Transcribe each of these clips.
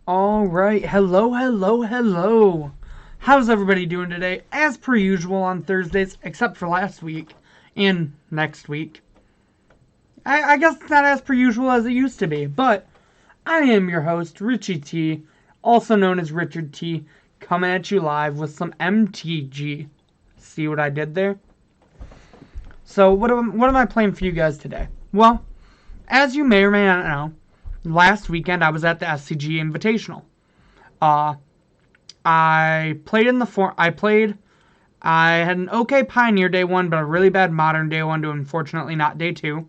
Alright, hello. How's everybody doing today? As per usual on Thursdays, except for last week and next week. I guess it's not as per usual as it used to be, but I am your host, Richie T, also known as Richard T, coming at you live with some MTG. See what I did there? So, what am I playing for you guys today? Well, as you may or may not know, last weekend I was at the SCG Invitational. I had an okay Pioneer Day 1, but a really bad Modern Day 1 to unfortunately not Day 2.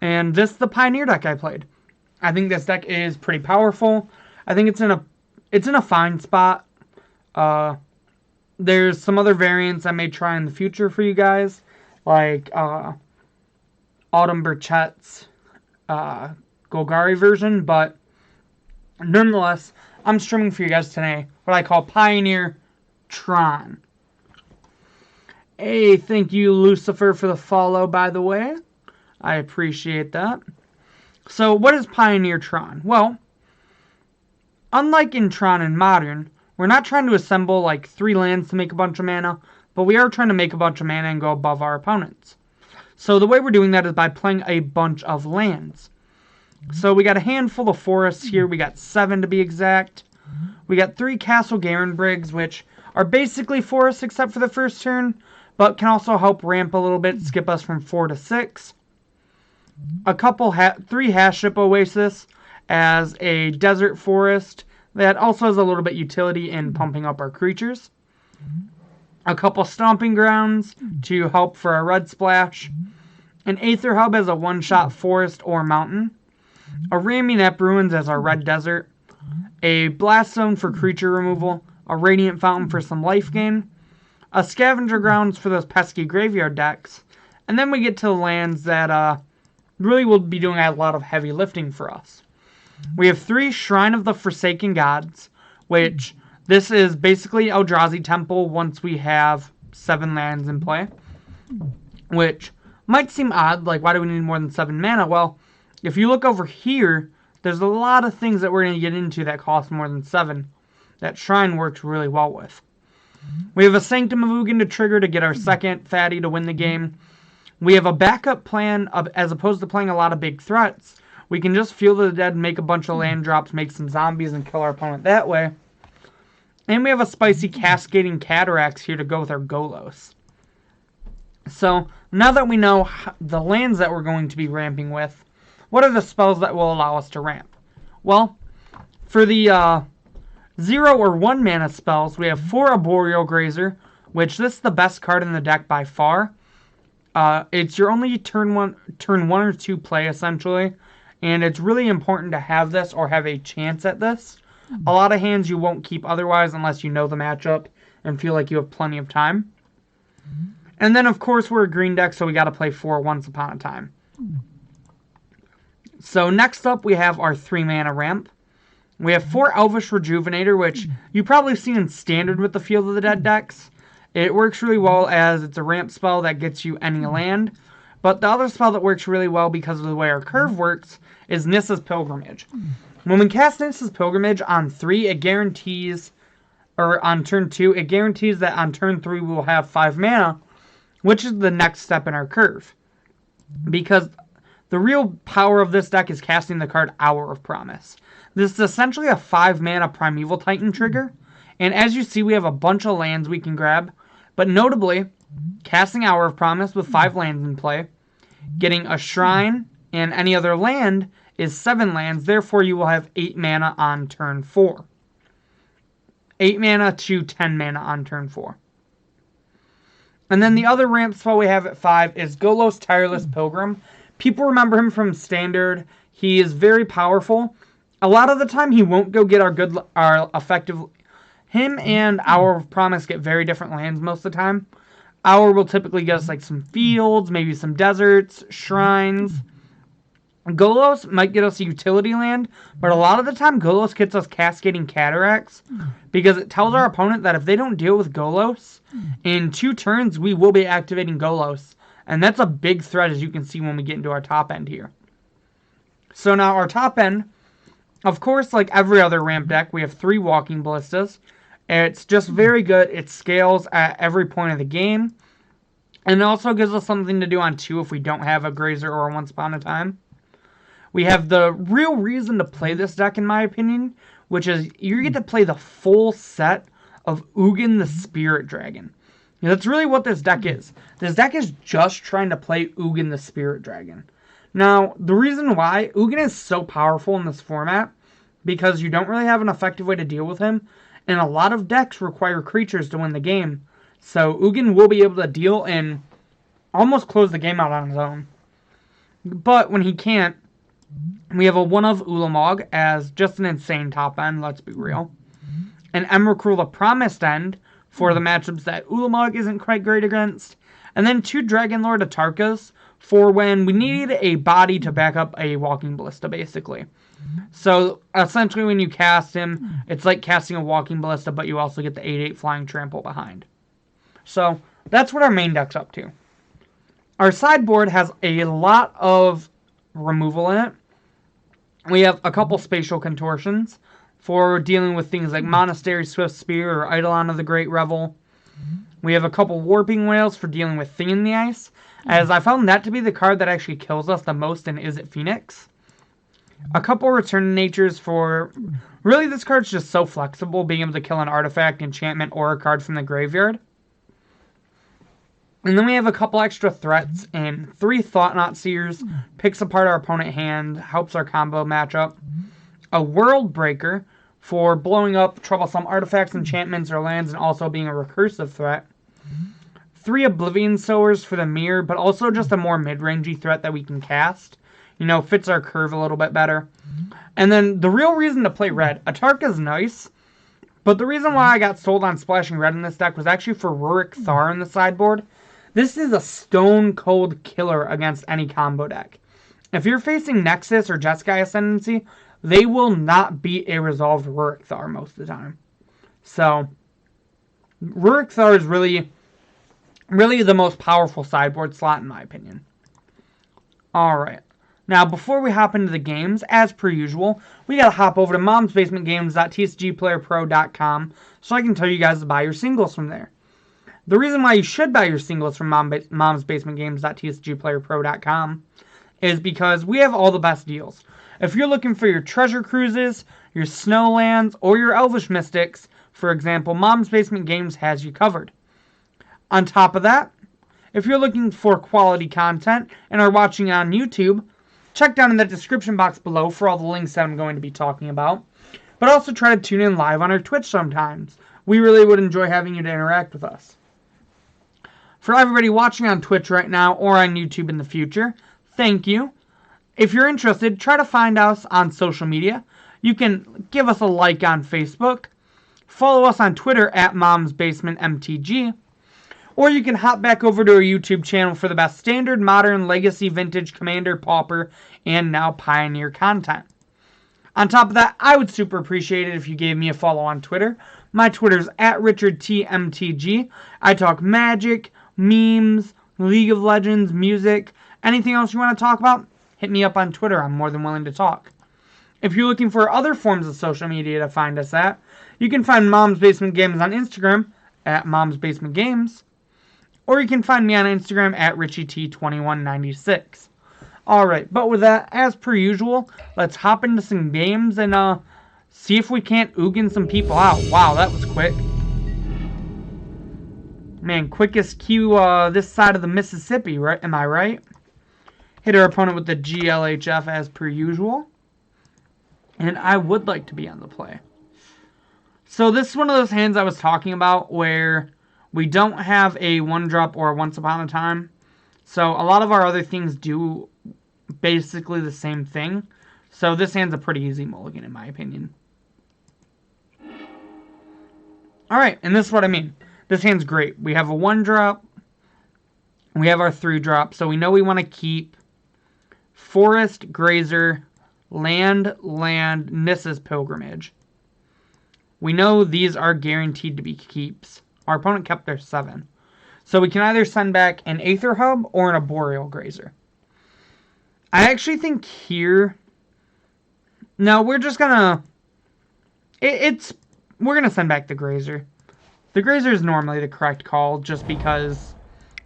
And this is the Pioneer deck I played. I think this deck is pretty powerful. I think it's in a fine spot. There's some other variants I may try in the future for you guys, like Autumn Burchett's Golgari version, but nonetheless, I'm streaming for you guys today what I call Pioneer Tron. Hey, thank you, Lucifer, for the follow, by the way. I appreciate that. So, what is Pioneer Tron? Well, unlike in Tron and Modern, we're not trying to assemble like 3 lands to make a bunch of mana, but we are trying to make a bunch of mana and go above our opponents. So the way we're doing that is by playing a bunch of lands. So we got a handful of forests here. We got 7 to be exact. We got 3 Castle Garenbrigs, which are basically forests except for the first turn, but can also help ramp a little bit, skip us from 4 to 6. A couple, 3 Haship Oasis as a desert forest that also has a little bit utility in pumping up our creatures. A couple Stomping Grounds to help for a red splash. An Aether Hub as a one-shot forest or mountain. A Ramunap Ruins as our red desert. A Blast Zone for creature removal. A Radiant Fountain for some life gain. A Scavenger Grounds for those pesky graveyard decks. And then we get to the lands that really will be doing a lot of heavy lifting for us. We have 3 Shrine of the Forsaken Gods, which this is basically Eldrazi Temple once we have 7 lands in play. Which might seem odd, like why do we need more than 7 mana? Well, if you look over here, there's a lot of things that we're going to get into that cost more than 7. That Shrine works really well with. We have a Sanctum of Ugin to trigger to get our second fatty to win the game. We have a backup plan of, as opposed to playing a lot of big threats. We can just Field of the Dead, make a bunch of land drops, make some zombies, and kill our opponent that way. And we have a spicy Cascading Cataracts here to go with our Golos. So, now that we know the lands that we're going to be ramping with, what are the spells that will allow us to ramp? Well, for the 0 or 1 mana spells, we have 4 Arboreal Grazer, which this is the best card in the deck by far. It's your only turn 1 or 2 play, essentially. And it's really important to have this or have a chance at this. A lot of hands you won't keep otherwise unless you know the matchup and feel like you have plenty of time. And then, of course, we're a green deck, so we got to play 4 once upon a time. So next up, we have our 3 mana ramp. We have 4 Elvish Rejuvenator, which you've probably seen in Standard with the Field of the Dead decks. It works really well as it's a ramp spell that gets you any land. But the other spell that works really well because of the way our curve works is Nissa's Pilgrimage. When we cast Nissa's Pilgrimage on 3, it guarantees, or on turn 2, it guarantees that on turn 3 we will have 5 mana, which is the next step in our curve. Because the real power of this deck is casting the card Hour of Promise. This is essentially a 5 mana Primeval Titan trigger, and as you see we have a bunch of lands we can grab, but notably, casting Hour of Promise with 5 lands in play, getting a Shrine and any other land is 7 lands, therefore you will have 8 mana on turn 4. 8 mana to 10 mana on turn 4. And then the other ramp spell we have at 5 is Golos Tireless Pilgrim. People remember him from Standard. He is very powerful. A lot of the time he won't go get our effective... Him and Hour of Promise get very different lands most of the time. Hour will typically get us like some fields, maybe some deserts, shrines. Golos might get us a utility land, but a lot of the time Golos gets us Cascading Cataracts because it tells our opponent that if they don't deal with Golos, in 2 turns we will be activating Golos. And that's a big threat, as you can see when we get into our top end here. So now our top end Of course, like every other ramp deck, we have 3 Walking Ballistas. It's just very good. It scales at every point of the game. And it also gives us something to do on 2 if we don't have a Grazer or a Once Upon a Time. We have the real reason to play this deck, in my opinion, which is you get to play the full set of Ugin the Spirit Dragon. That's really what this deck is. This deck is just trying to play Ugin the Spirit Dragon. Now, the reason why Ugin is so powerful in this format, because you don't really have an effective way to deal with him, and a lot of decks require creatures to win the game. So Ugin will be able to deal and almost close the game out on his own. But when he can't, we have a 1 of Ulamog as just an insane top end, let's be real. An Emrakul the Promised End for the matchups that Ulamog isn't quite great against. And then 2 Dragonlord Atarkas for when we need a body to back up a Walking Ballista, basically. So, essentially when you cast him, it's like casting a Walking Ballista, but you also get the 8/8 Flying Trample behind. So, that's what our main deck's up to. Our sideboard has a lot of removal in it. We have a couple Spatial Contortions for dealing with things like Monastery Swift Spear or Eidolon of the Great Revel. We have a couple Warping Whales for dealing with Thing in the Ice, as I found that to be the card that actually kills us the most in Is It Phoenix. A couple Return Natures for... Really, this card's just so flexible, being able to kill an artifact, enchantment, or a card from the graveyard. And then we have a couple extra threats and 3 Thought-Knot Seers, picks apart our opponent's hand, helps our combo matchup. A World Breaker for blowing up troublesome artifacts, enchantments, or lands, and also being a recursive threat. 3 Oblivion Sowers for the mirror, but also just a more mid-rangey threat that we can cast. You know, fits our curve a little bit better. And then the real reason to play red, Atarka's nice, but the reason why I got sold on splashing red in this deck was actually for Rurik Thar in the sideboard. This is a stone cold killer against any combo deck. If you're facing Nexus or Jeskai Ascendancy, they will not beat a resolved Rurik Thar most of the time. So, Rurik Thar is really the most powerful sideboard slot in my opinion. Alright. Now, before we hop into the games, as per usual, we gotta hop over to momsbasementgames.tsgplayerpro.com so I can tell you guys to buy your singles from there. The reason why you should buy your singles from momsbasementgames.tsgplayerpro.com is because we have all the best deals. If you're looking for your treasure cruises, your snowlands, or your elvish mystics, for example, Mom's Basement Games has you covered. On top of that, if you're looking for quality content and are watching on YouTube, check down in the description box below for all the links that I'm going to be talking about. But also try to tune in live on our Twitch sometimes. We really would enjoy having you to interact with us. For everybody watching on Twitch right now or on YouTube in the future, thank you. If you're interested, try to find us on social media. You can give us a like on Facebook, follow us on Twitter at MomsBasementMTG, or you can hop back over to our YouTube channel for the best standard, modern, legacy, vintage, commander, pauper, and now pioneer content. On top of that, I would super appreciate it if you gave me a follow on Twitter. My Twitter's at RichardTMTG. I talk magic, memes, League of Legends, music, anything else you want to talk about, hit me up on Twitter. I'm more than willing to talk. If you're looking for other forms of social media to find us at, you can find Mom's Basement Games on Instagram at Mom's Basement Games, or you can find me on Instagram at RichieT2196. Alright, but with that, as per usual, let's hop into some games and see if we can't Ugin some people out. Wow, that was quick. Man, quickest queue this side of the Mississippi, right? Am I right? Hit our opponent with the GLHF as per usual. And I would like to be on the play. So this is one of those hands I was talking about where we don't have a 1-drop or a Once Upon a Time. So a lot of our other things do basically the same thing. So this hand's a pretty easy mulligan in my opinion. Alright, and this is what I mean. This hand's great. We have a 1-drop. We have our 3-drop. So we know we want to keep Forest, Grazer, Land, Nissa's Pilgrimage. We know these are guaranteed to be keeps. Our opponent kept their 7. So we can either send back an Aether Hub or an Arboreal Grazer. I actually think here No, we're just gonna... We're gonna send back the Grazer. The Grazer is normally the correct call, just because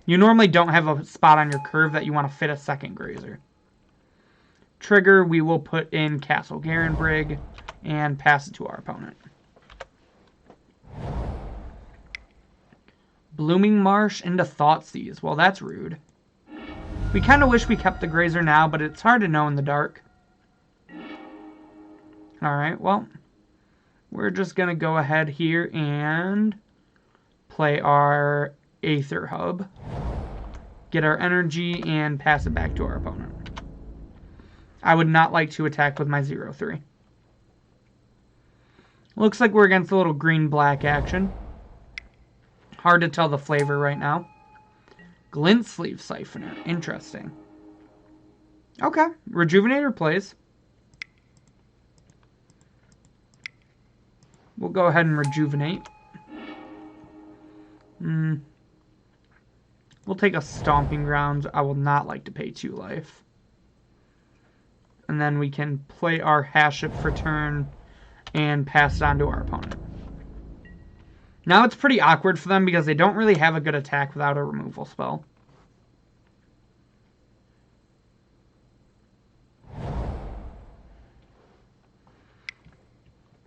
you normally don't have a spot on your curve that you want to fit a second Grazer. Trigger, we will put in Castle Garenbrig and pass it to our opponent. Blooming Marsh into Thoughtseize. Well, that's rude. We kind of wish we kept the Grazer now, but it's hard to know in the dark. Alright, well, we're just going to go ahead here and play our Aether Hub. Get our energy and pass it back to our opponent. I would not like to attack with my 0-3. Looks like we're against a little green-black action. Hard to tell the flavor right now. Glint Sleeve Siphoner. Interesting. Okay. Rejuvenator plays. We'll go ahead and rejuvenate. We'll take a Stomping Grounds. I will not like to pay 2 life. And then we can play our Haship for turn and pass it on to our opponent. Now it's pretty awkward for them because they don't really have a good attack without a removal spell.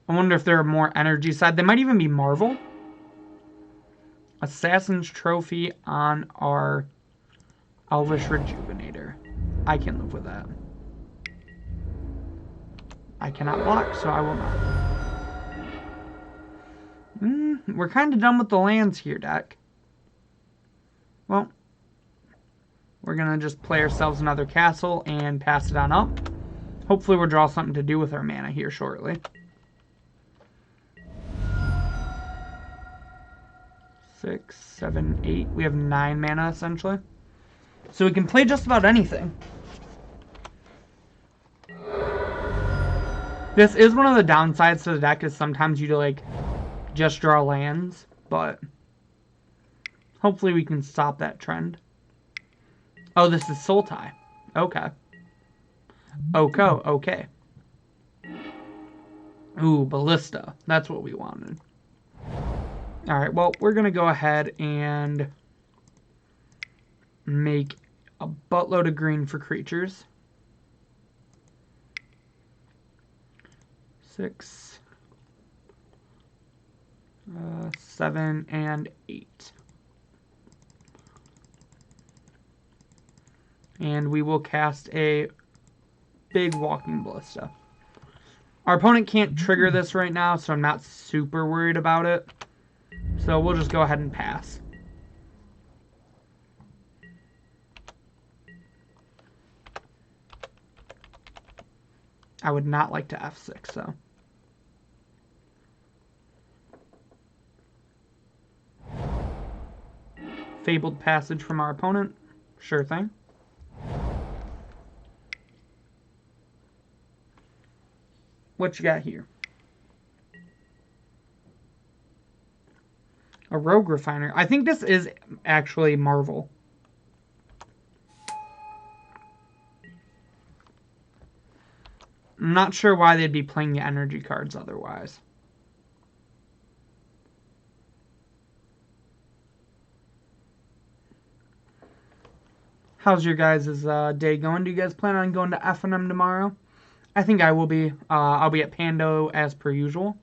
I wonder if they're more energy side. They might even be Marvel. Assassin's Trophy on our Elvish Rejuvenator. I can live with that. I cannot block, so I will not. We're kind of done with the lands here, deck. Well, we're going to just play ourselves another castle and pass it on up. Hopefully we'll draw something to do with our mana here shortly. 6, 7, 8. We have 9 mana, essentially. So we can play just about anything. This is one of the downsides to the deck, is sometimes you like just draw lands, but hopefully we can stop that trend. Oh, this is Sultai. Okay. Okay. Ooh, Ballista. That's what we wanted. Alright, well, we're going to go ahead and make a buttload of green for creatures. 6, 7, and 8. And we will cast a big Walking Ballista. Our opponent can't trigger this right now, so I'm not super worried about it. So we'll just go ahead and pass. I would not like to F6, though. Fabled Passage from our opponent. Sure thing. What you got here? A Rogue Refiner. I think this is actually Marvel. I'm not sure why they'd be playing the energy cards otherwise. How's your guys' day going? Do you guys plan on going to F&M tomorrow? I think I will be. I'll be at Pando as per usual.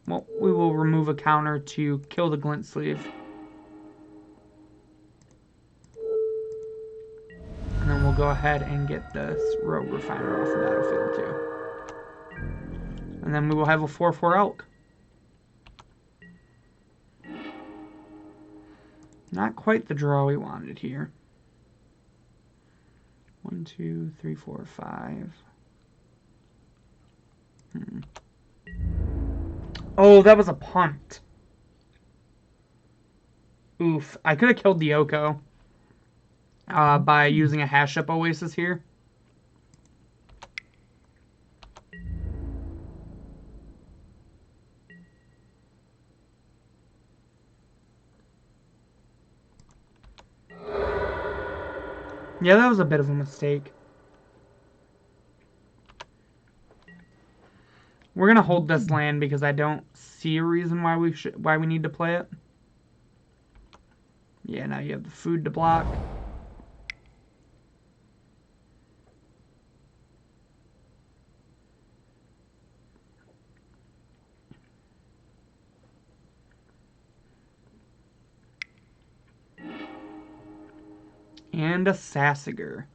Well, we will remove a counter to kill the Glint Sleeve. And then we'll go ahead and get this Rogue Refiner off the battlefield too. And then we will have a 4/4 Elk. Not quite the draw we wanted here. 1, 2, 3, 4, 5. Oh, that was a punt. Oof. I could have killed the Oko by using a Haship Oasis here. Yeah, that was a bit of a mistake. We're gonna hold this land because I don't see a reason why we need to play it. Yeah, now you have the food to block. And a Sassiger.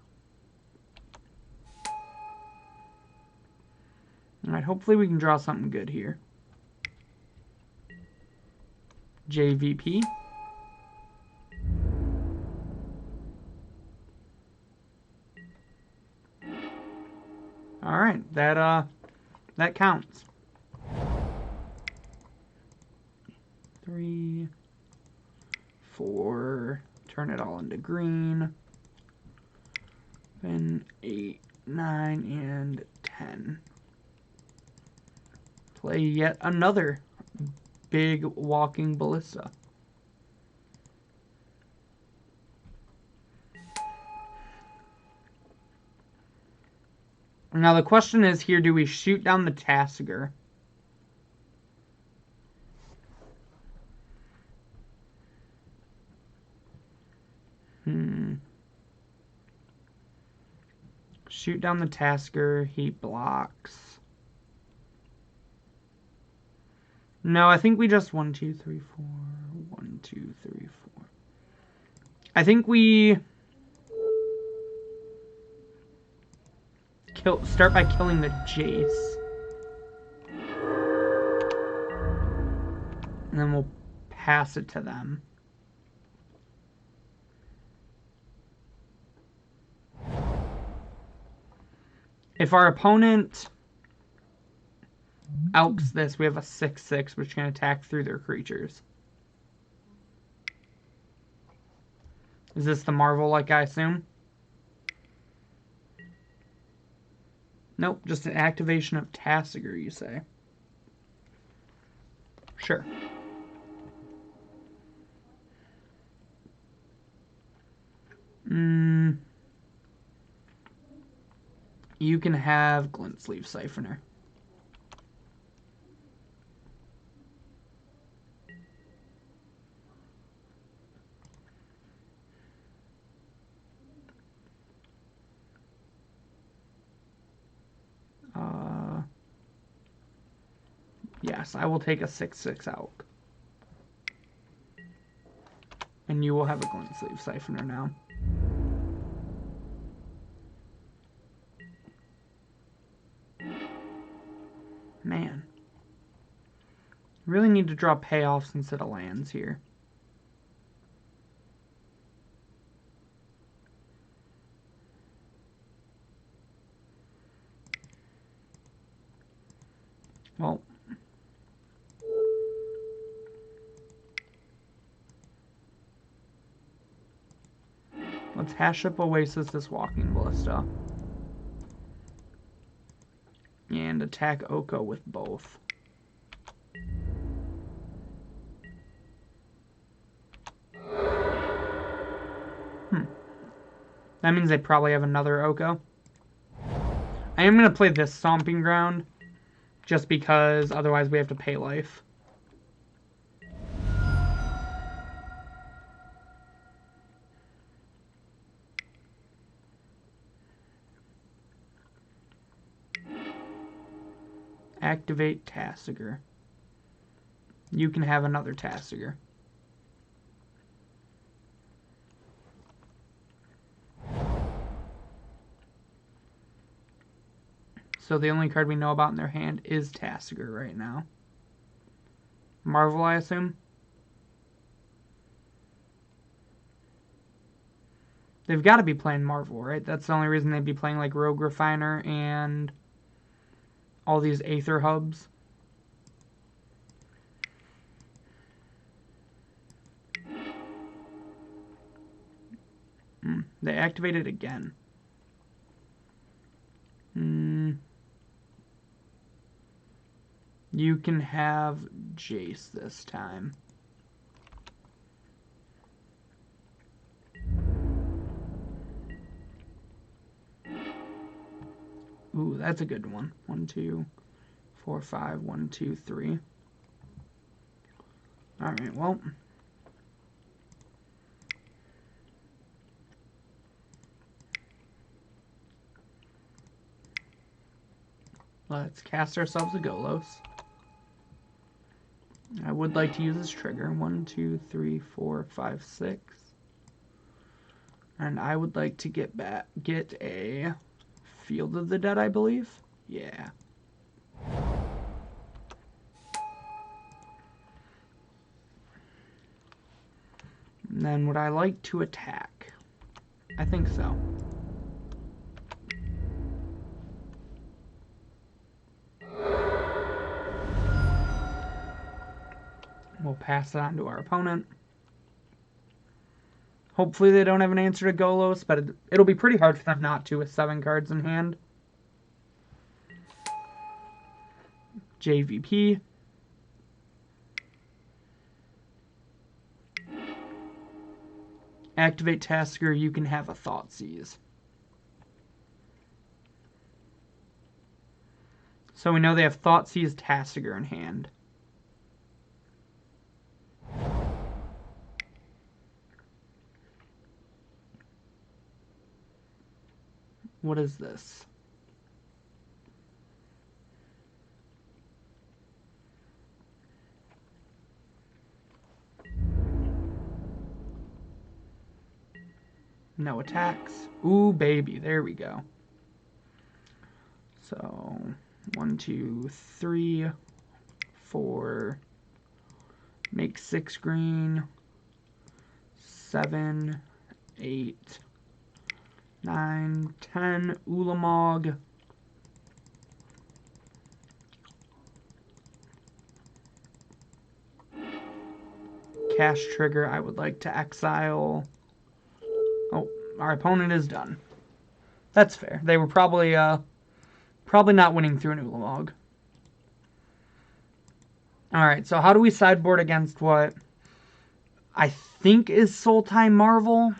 Alright, hopefully we can draw something good here. JVP. Alright, that counts. 3, 4, turn it all into green. Then 8, 9, and 10. Play yet another big walking Ballista. Now the question is here, do we shoot down the Tassiger? Shoot down the Tasker, he blocks. No, I think we just 1, 2, 3, 4. 1, 2, 3, 4. I think we start by killing the Jace. And then we'll pass it to them. If our opponent Elks this, we have a 6/6, which can attack through their creatures. Is this the Marvel, like I assume? Nope, just an activation of Tassiger, you say? Sure. You can have Glint Sleeve Siphoner. Yes, I will take a 6/6 Elk. And you will have a Glint Sleeve Siphoner now. Man. Really need to draw payoffs instead of lands here. Well, let's hash up Oasis this Walking Ballista. And attack Oko with both. That means they probably have another Oko. I am going to play this Stomping Ground, just because otherwise we have to pay life. Activate Tassiger. You can have another Tassiger. So the only card we know about in their hand is Tassiger right now. Marvel, I assume? They've got to be playing Marvel, right? That's the only reason they'd be playing like Rogue Refiner and all these Aether Hubs. They activated again. You can have Jace this time. Ooh, that's a good one. 1, 2, 4, 5, 1, 2, 3. Alright, well. Let's cast ourselves a Golos. I would like to use this trigger. 1, 2, 3, 4, 5, 6. And I would like to get a Field of the Dead, I believe. Yeah. And then would I like to attack? I think so. We'll pass it on to our opponent. Hopefully they don't have an answer to Golos, but it'll be pretty hard for them not to with 7 cards in hand. JVP. Activate Tasker, you can have a Thoughtseize. So we know they have Thoughtseize Tasker in hand. What is this? No attacks. Ooh, baby. There we go. So, 1, 2, 3, 4. Make 6 green. 7, 8, 9, 10. Ulamog. Cast trigger. I would like to exile. Oh, our opponent is done. That's fair. They were probably not winning through an Ulamog. Alright, so how do we sideboard against what I think is Sultai Marvel?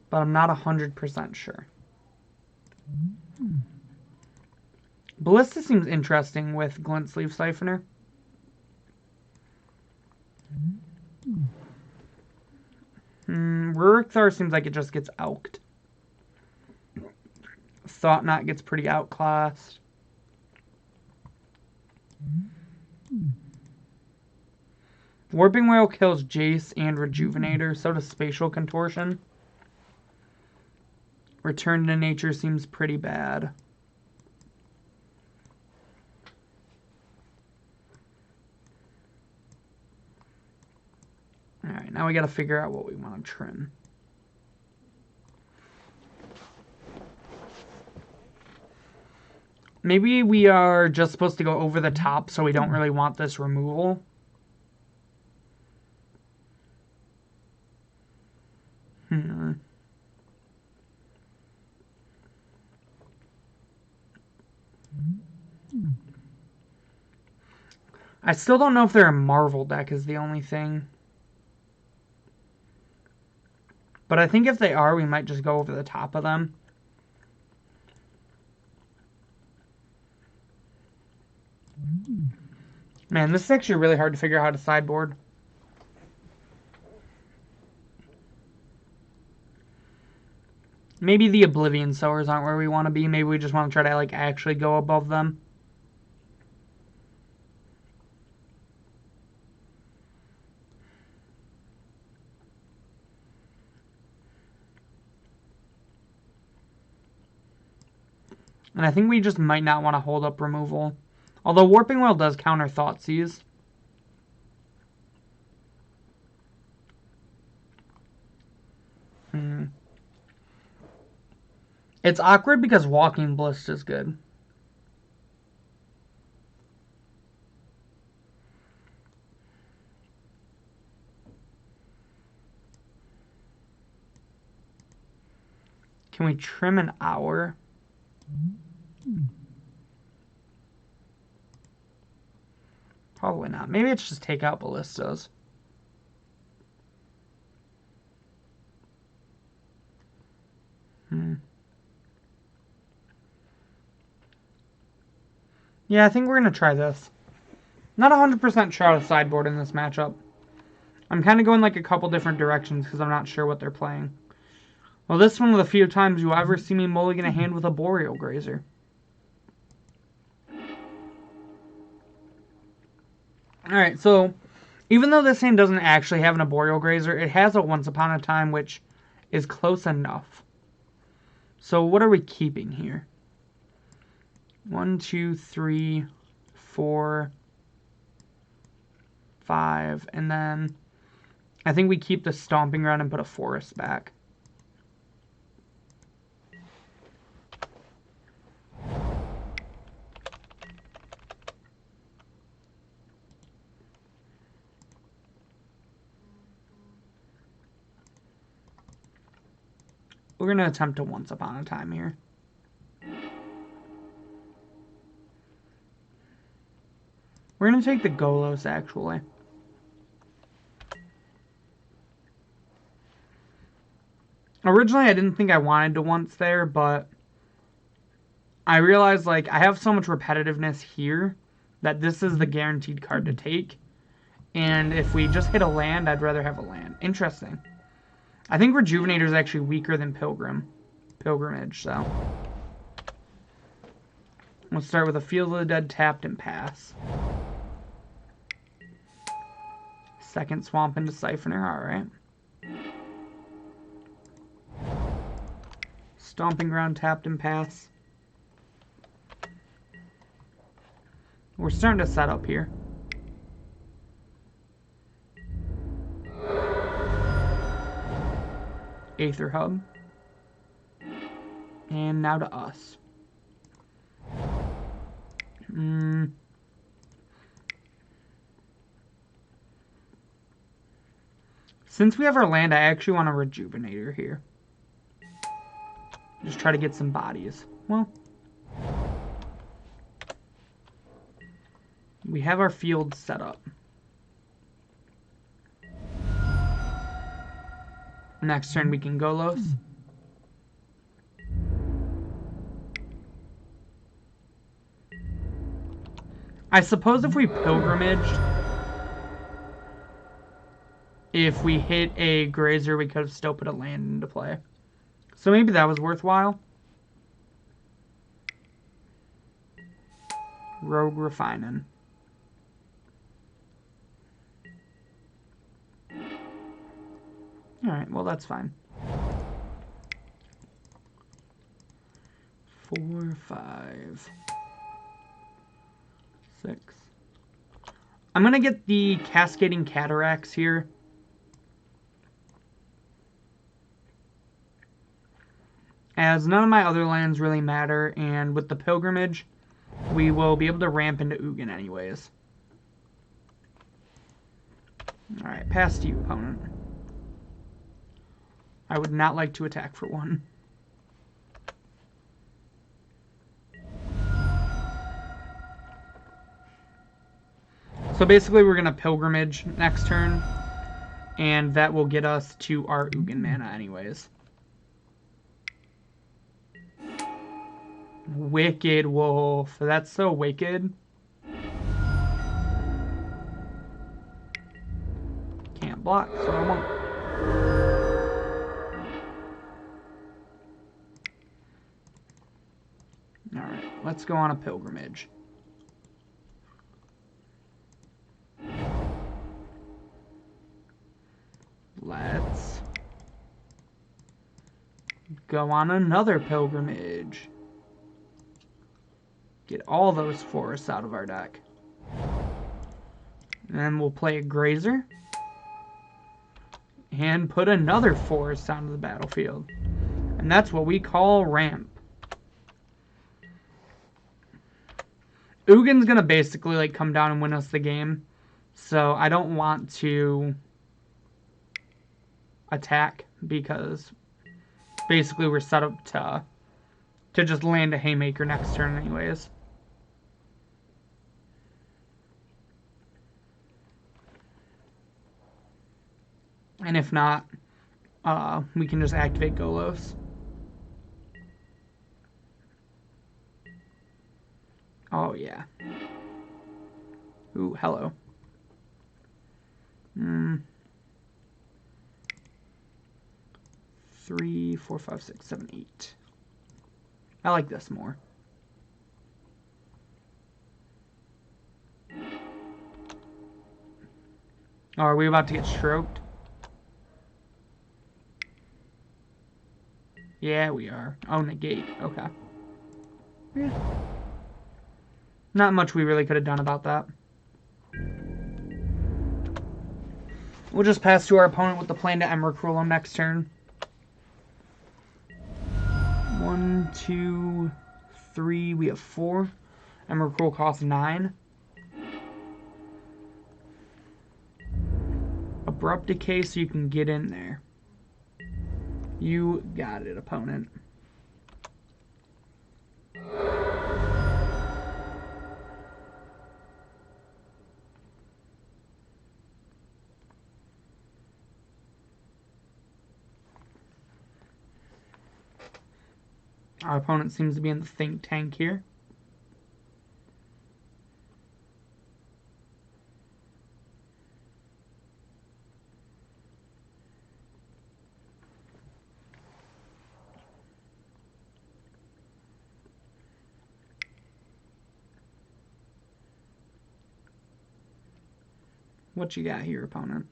But I'm not 100% sure. Ballista seems interesting with Glint Sleeve Siphoner. Rurik Thar seems like it just gets outclassed. Thought Knot gets pretty outclassed. Warping Whale kills Jace and Rejuvenator, so does Spatial Contortion. Return to Nature seems pretty bad. Alright, now we gotta figure out what we want to trim. Maybe we are just supposed to go over the top, so we don't really want this removal. I still don't know if they're a Marvel deck is the only thing. But I think if they are, we might just go over the top of them. Man, this is actually really hard to figure out how to sideboard. Maybe the Oblivion Sowers aren't where we want to be. Maybe we just want to try to like actually go above them. And I think we just might not want to hold up removal. Although Warping Whale does counter Thoughtseize. It's awkward because Walking Ballista is good. Can we trim an hour? Probably not. Maybe it's just take out Ballistas. Yeah, I think we're going to try this. Not 100% sure how to sideboard in this matchup. I'm kind of going like a couple different directions because I'm not sure what they're playing. Well, this is one of the few times you'll ever see me mulligan a hand with a Boreal Grazer. Alright, so even though this hand doesn't actually have an Boreal Grazer, it has a Once Upon a Time, which is close enough. So what are we keeping here? 1, 2, 3, 4, 5, and then I think we keep the Stomping Ground and put a Forest back. We're going to attempt a Once Upon a Time here. We're going to take the Golos, actually. Originally, I didn't think I wanted to once there, but I realized, like, I have so much repetitiveness here that this is the guaranteed card to take. And if we just hit a land, I'd rather have a land. Interesting. I think Rejuvenator is actually weaker than Pilgrimage, so. We'll start with a Field of the Dead tapped and pass. Second Swamp into Siphoner, alright. Stomping Ground tapped and pass. We're starting to set up here. Aether Hub. And now to us. Since we have our land, I actually want a Rejuvenator here. Just try to get some bodies. Well, we have our field set up. Next turn we can Golos. I suppose if we Pilgrimaged, if we hit a Grazer, we could have still put a land into play. So maybe that was worthwhile. Rogue Refining. Alright, well that's fine. 4, 5, 6. I'm going to get the Cascading Cataracts here. As none of my other lands really matter, and with the Pilgrimage, we will be able to ramp into Ugin anyways. Alright, pass to you, opponent. I would not like to attack for 1. So basically we're going to Pilgrimage next turn, and that will get us to our Ugin mana anyways. Wicked Wolf. That's so wicked. Can't block, so I won't. Alright, let's go on a Pilgrimage. Let's go on another Pilgrimage. Get all those forests out of our deck. And then we'll play a Grazer. And put another forest onto the battlefield. And that's what we call ramp. Ugin's going to basically like come down and win us the game. So I don't want to attack because basically we're set up to just land a Haymaker next turn anyways. And if not, we can just activate Golos. Oh, yeah. Ooh, hello. 3, 4, 5, 6, 7, 8. I like this more. Oh, are we about to get stroked? Yeah, we are. Oh, negate. Okay. Yeah. Not much we really could have done about that. We'll just pass to our opponent with the plan to Emrakul on next turn. 1, 2, 3. We have 4. Emrakul costs 9. Abrupt Decay so you can get in there. You got it, opponent. Our opponent seems to be in the think tank here. What you got here, opponent?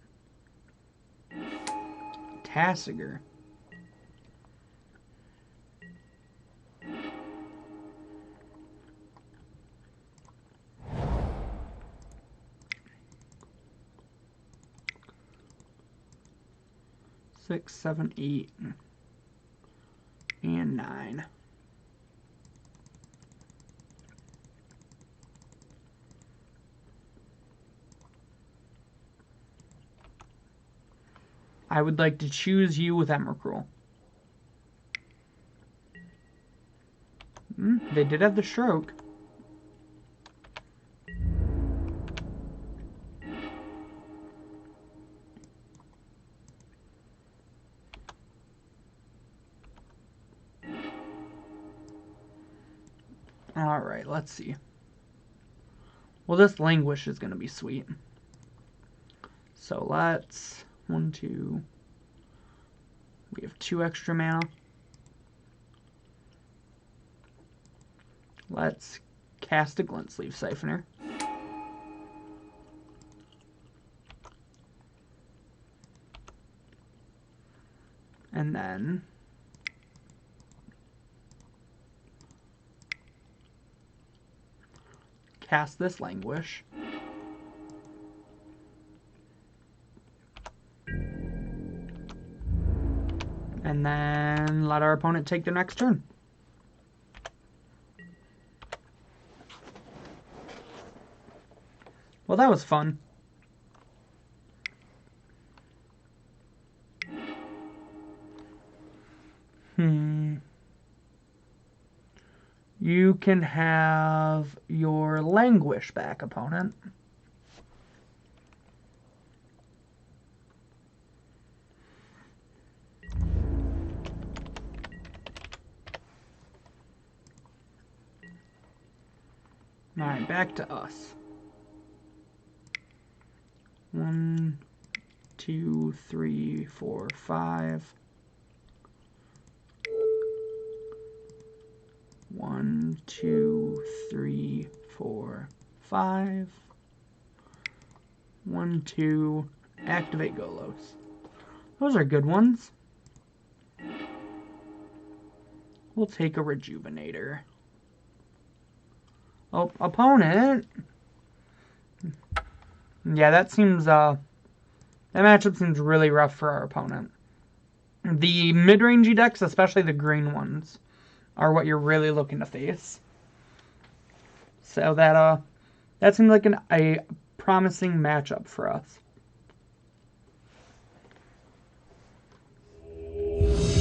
Tassiger. Six, 7, 8, and 9. I would like to choose you with Emrakul. They did have the stroke. Alright, let's see. Well, this Languish is going to be sweet. So let's... 1, 2... We have 2 extra mana. Let's cast a Glint Sleeve Siphoner. And then... cast this Languish. And then let our opponent take their next turn. Well, that was fun. You can have your Languish back, opponent. Alright, back to us. 1, 2, 3, 4, 5. 1, 2, 3, 4, 5. 1, 2. Activate Golos. Those are good ones. We'll take a Rejuvenator. Oh, opponent. Yeah, that seems, that matchup seems really rough for our opponent. The mid-rangey decks, especially the green ones, are what you're really looking to face. So that seems like a promising matchup for us.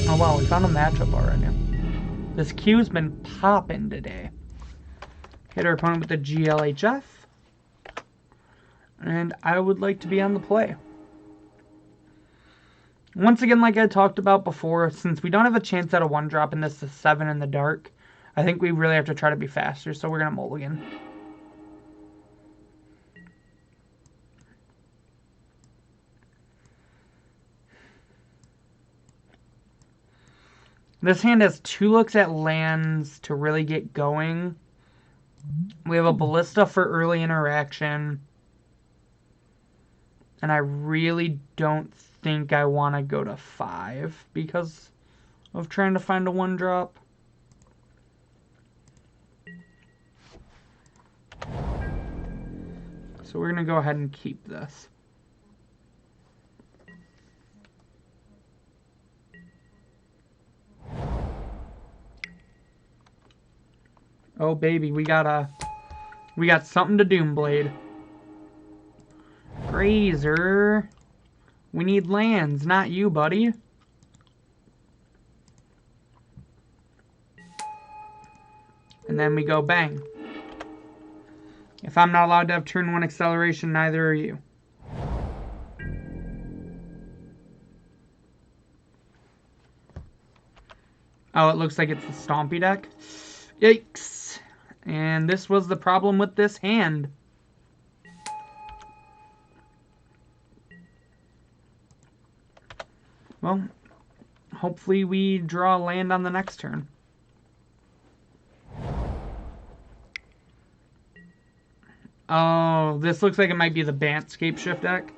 Oh wow, we found a matchup already. This queue's been popping today. Hit our opponent with the GLHF. And I would like to be on the play. Once again, like I talked about before, since we don't have a chance at a 1-drop in this to 7 in the dark, I think we really have to try to be faster, so we're going to mulligan. This hand has 2 looks at lands to really get going. We have a Ballista for early interaction. And I really don't think I want to go to 5 because of trying to find a 1-drop. So we're going to go ahead and keep this. Oh baby, we got something to Doomblade. Grazer. We need lands, not you, buddy. And then we go bang. If I'm not allowed to have turn 1 acceleration, neither are you. Oh, it looks like it's the Stompy deck. Yikes. And this was the problem with this hand. Well, hopefully we draw a land on the next turn. Oh, this looks like it might be the Bant Scapeshift deck.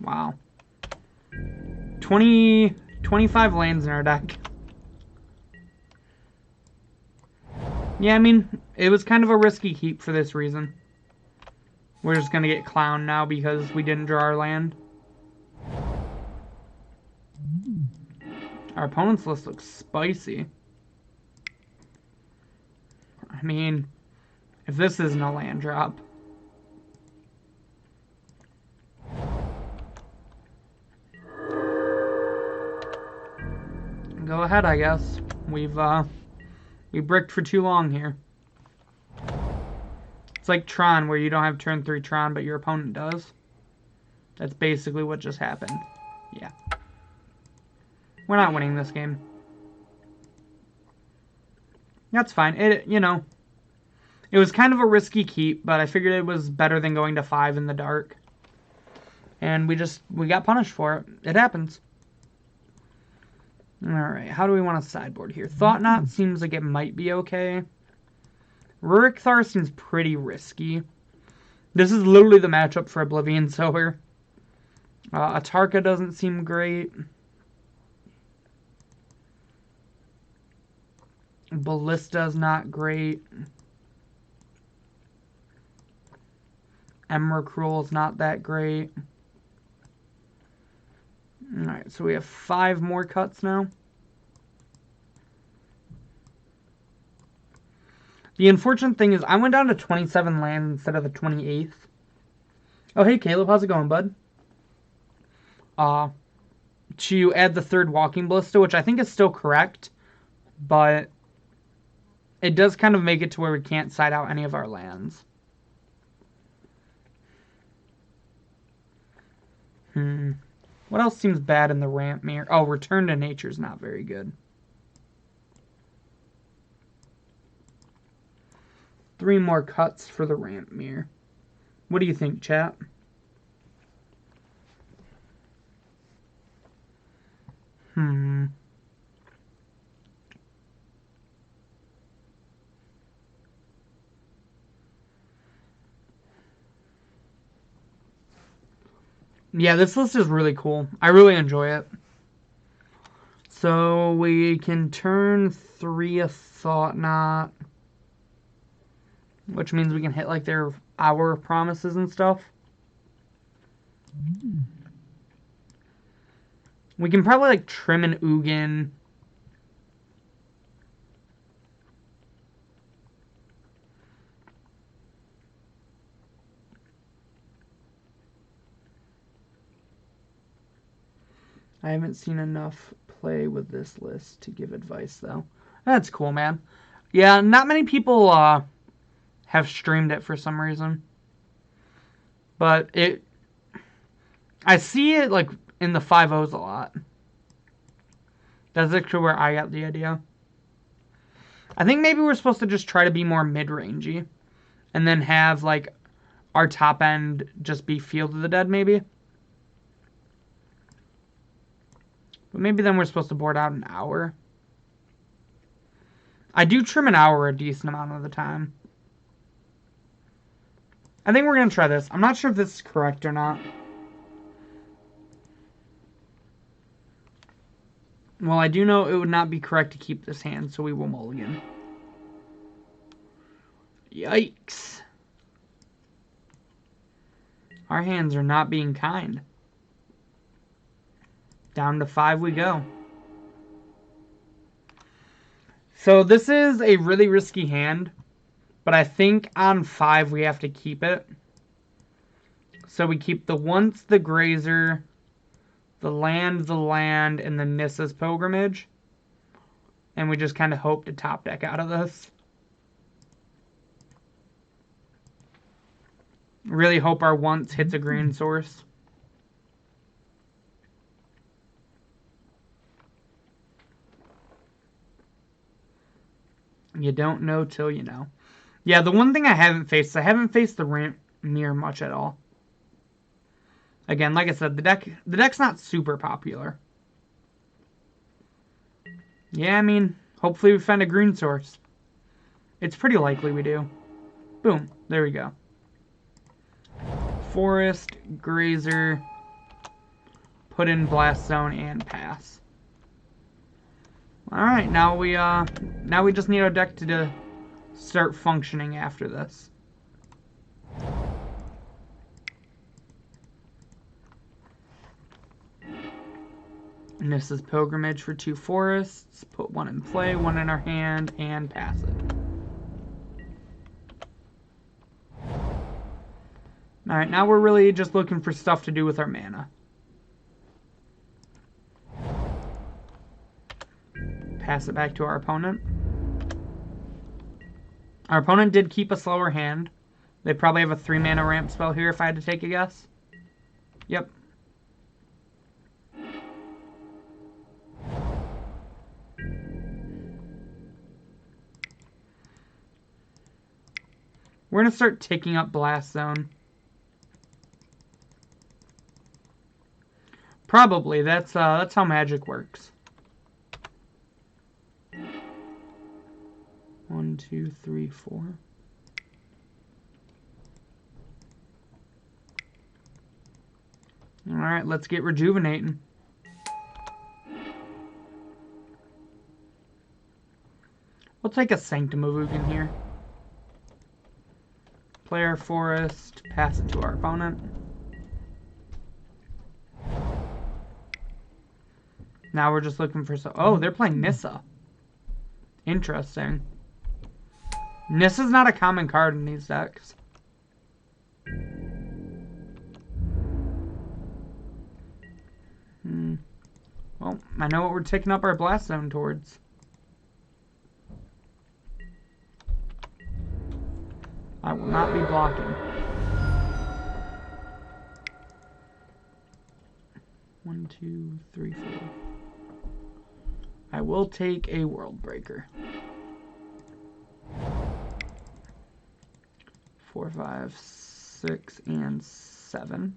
Wow. 25 lands in our deck. Yeah, I mean, it was kind of a risky keep for this reason. We're just going to get clowned now because we didn't draw our land. Our opponent's list looks spicy. I mean, if this isn't a land drop. Go ahead, I guess. We bricked for too long here. It's like Tron, where you don't have turn 3 Tron, but your opponent does. That's basically what just happened. Yeah. We're not winning this game. That's fine. It was kind of a risky keep, but I figured it was better than going to 5 in the dark. And we got punished for it. It happens. Alright, how do we want to sideboard here? Thought Knot seems like it might be okay. Rurik Thar seems pretty risky. This is literally the matchup for Oblivion Sower. Atarka doesn't seem great. Ballista's not great. Emrakul's not that great. Alright, so we have 5 more cuts now. The unfortunate thing is I went down to 27 lands instead of the 28th. Oh, hey, Caleb. How's it going, bud? To add the 3rd Walking Ballista, which I think is still correct, but it does kind of make it to where we can't side out any of our lands. What else seems bad in the Ramp Mirror? Oh, Return to Nature's not very good. 3 more cuts for the Ramp Mirror. What do you think, chat? Yeah, this list is really cool. I really enjoy it. So we can turn 3 a Thought Knot, which means we can hit like their hour promises and stuff. We can probably like trim an Ugin. I haven't seen enough play with this list to give advice, though. That's cool, man. Yeah, not many people have streamed it for some reason. But I see it, like, in the 5-0s a lot. That's actually where I got the idea. I think maybe we're supposed to just try to be more mid-rangey. And then have, like, our top end just be Field of the Dead, maybe. But maybe then we're supposed to board out an hour. I do trim an hour a decent amount of the time. I think we're going to try this. I'm not sure if this is correct or not. Well, I do know it would not be correct to keep this hand, so we will mulligan. Yikes. Our hands are not being kind. Down to 5 we go. So this is a really risky hand, but I think on 5 we have to keep it. So we keep the Once the Grazer, the Land, and the Nissa's Pilgrimage. And we just kind of hope to top deck out of this. Really hope our Once hits a green source. You don't know till you know. Yeah, the one thing I haven't faced the ramp near much at all. Again, like I said, the deck's not super popular. Yeah, I mean, hopefully we find a green source. It's pretty likely we do. Boom, there we go. Forest, Grazer, put in Blast Zone, and pass. Alright, now we just need our deck to start functioning after this. And this is Pilgrimage for 2 forests. Put 1 in play, 1 in our hand, and pass it. Alright, now we're really just looking for stuff to do with our mana. Pass it back to our opponent. Our opponent did keep a slower hand. They probably have a 3 mana ramp spell here if I had to take a guess. Yep. We're going to start taking up Blast Zone. Probably. That's how Magic works. 1, 2, 3, 4. Alright, let's get rejuvenating. We'll take a Sanctum of Ugin here. Play our forest, pass it to our opponent. Now we're just looking for oh, they're playing Nissa. Interesting. Nissa's not a common card in these decks. Well, I know what we're taking up our Blast Zone towards. I will not be blocking. 1, 2, 3, 4. I will take a World Breaker. 4, 5, 6, and 7.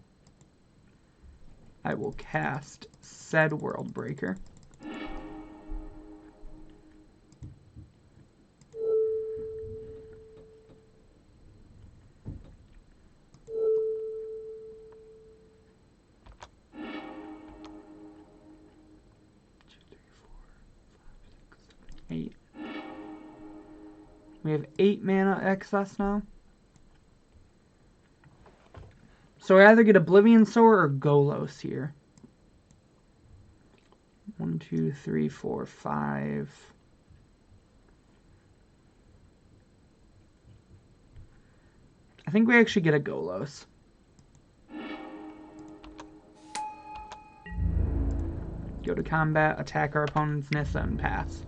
I will cast said World Breaker. We have 8 mana excess now. So I either get Oblivion Sower or Golos here. 1, 2, 3, 4, 5. I think we actually get a Golos. Go to combat, attack our opponent's Nissa, and pass.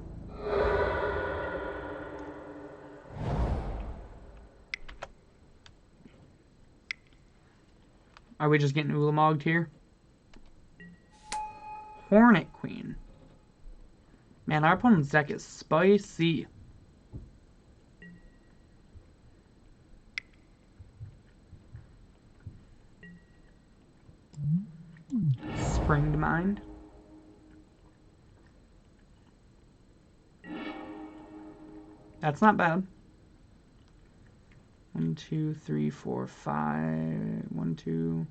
Are we just getting Ulamogged here? Hornet Queen. Man, our opponent's deck is spicy. Springed Mind. That's not bad. 1, 2, 3, 4, 5. 1, 2.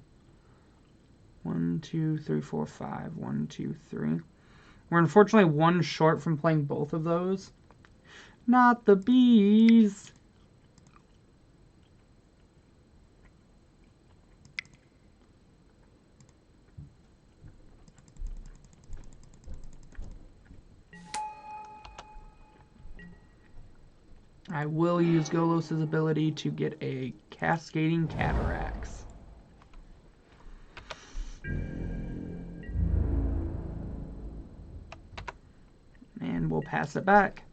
1, 2, 3, 4, 5. 1, 2, 3. We're unfortunately one short from playing both of those. Not the bees. I will use Golos' ability to get a Cascading Cataracts. And we'll pass it back.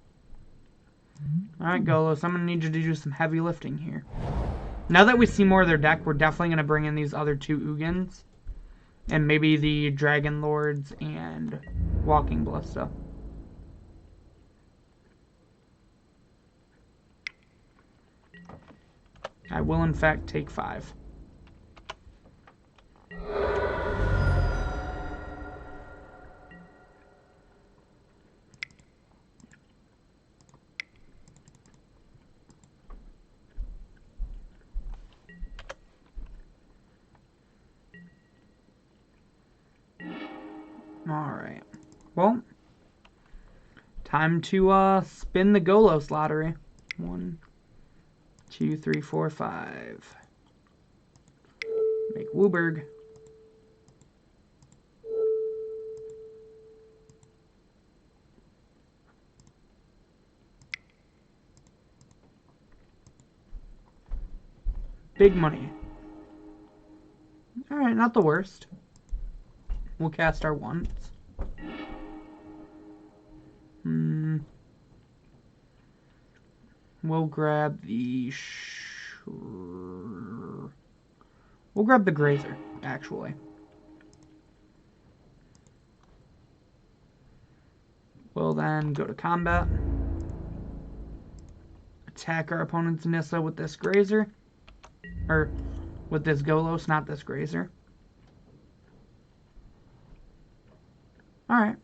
Alright, Golos, I'm going to need you to do some heavy lifting here. Now that we see more of their deck, we're definitely going to bring in these other two Ugins. And maybe the Dragon Lords and Walking Ballista. I will, in fact, take 5. Alright. Well, time to spin the Golos lottery. 1, 2, 3, 4, 5. Make Wooburg. Big money. Alright, not the worst. We'll cast our ones. We'll grab the... We'll grab the Grazer, actually. We'll then go to combat. Attack our opponent's Nissa with this Grazer. Or with this Golos, not this Grazer. Alright.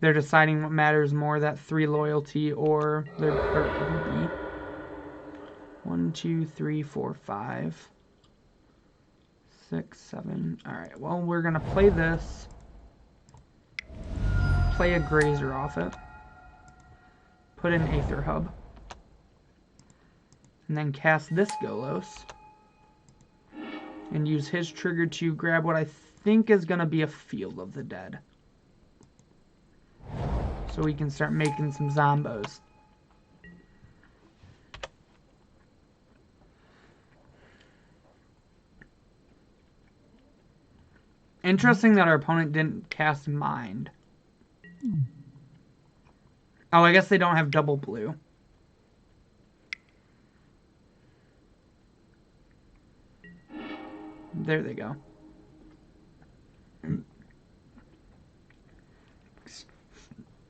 They're deciding what matters more, that 3 loyalty or their B. 1, 2, 3, 4, 5, 6, 7. Alright, well, we're going to play this. Play a Grazer off it. Put in Aether Hub. And then cast this Golos. And use his trigger to grab what I think is going to be a Field of the Dead. So we can start making some zombos. Interesting that our opponent didn't cast Mind. Oh, I guess they don't have double blue. There they go.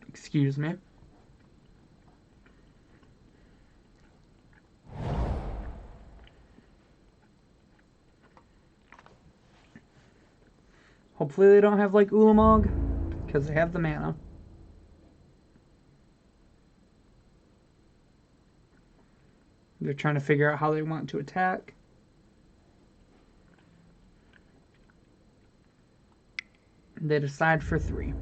Excuse me. Hopefully they don't have like Ulamog, because they have the mana. They're trying to figure out how they want to attack. They decide for 3.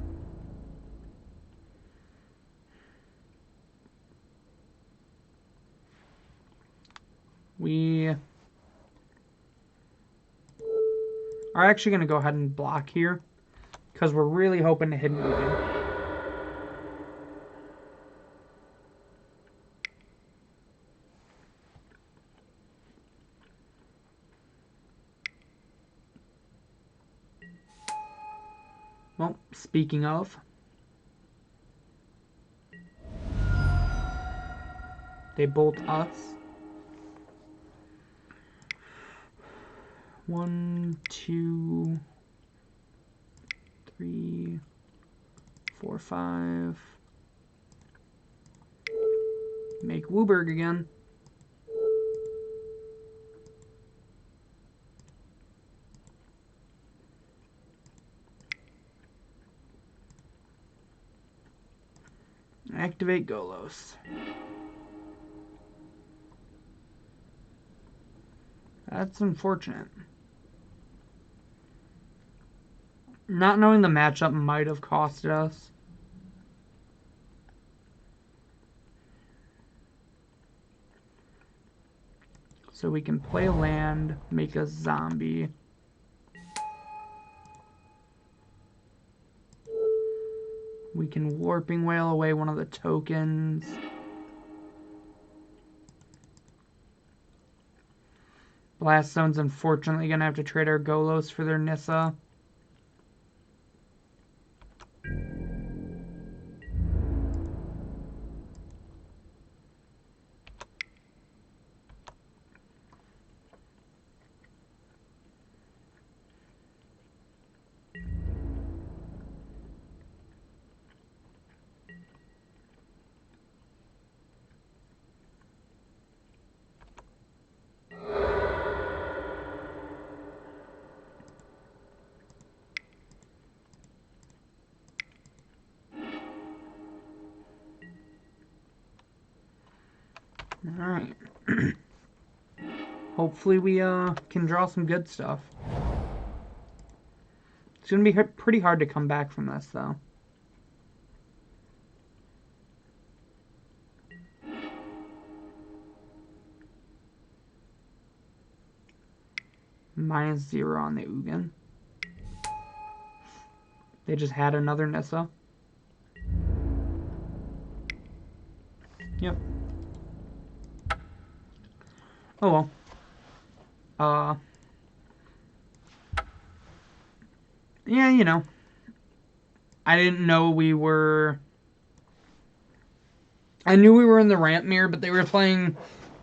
We are actually going to go ahead and block here, because we're really hoping to hit an Ugin. Well, speaking of, they bolt us. 1, 2, 3, 4, 5. Make Wooburg again. Activate Golos. That's unfortunate. Not knowing the matchup might have costed us. So we can play land, make a zombie. We can Warping Wail away one of the tokens. Blast Zone's unfortunately going to have to trade our Golos for their Nissa. Alright. Hopefully we can draw some good stuff. It's going to be pretty hard to come back from this, though. -0 on the Ugin. They just had another Nissa. Yep. Oh well. Yeah, you know. I didn't know we were... I knew we were in the ramp mirror, but they were playing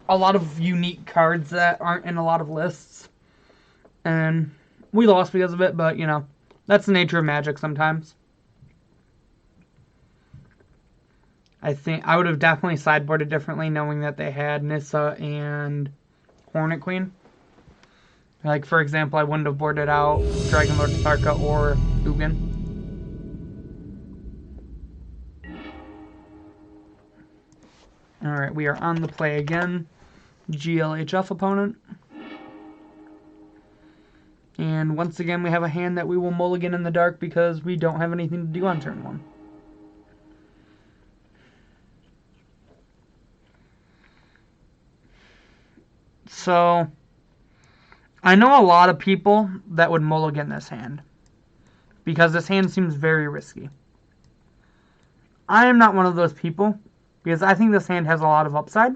a lot of unique cards that aren't in a lot of lists. And we lost because of it, but, you know, that's the nature of Magic sometimes. I think I would have definitely sideboarded differently knowing that they had Nissa and Hornet Queen. Like, for example, I wouldn't have boarded out Dragon Lord Tharka or Ugin. Alright, we are on the play again. GLHF opponent. And once again, we have a hand that we will mulligan in the dark because we don't have anything to do on turn 1. So, I know a lot of people that would mulligan this hand because this hand seems very risky. I am not one of those people because I think this hand has a lot of upside.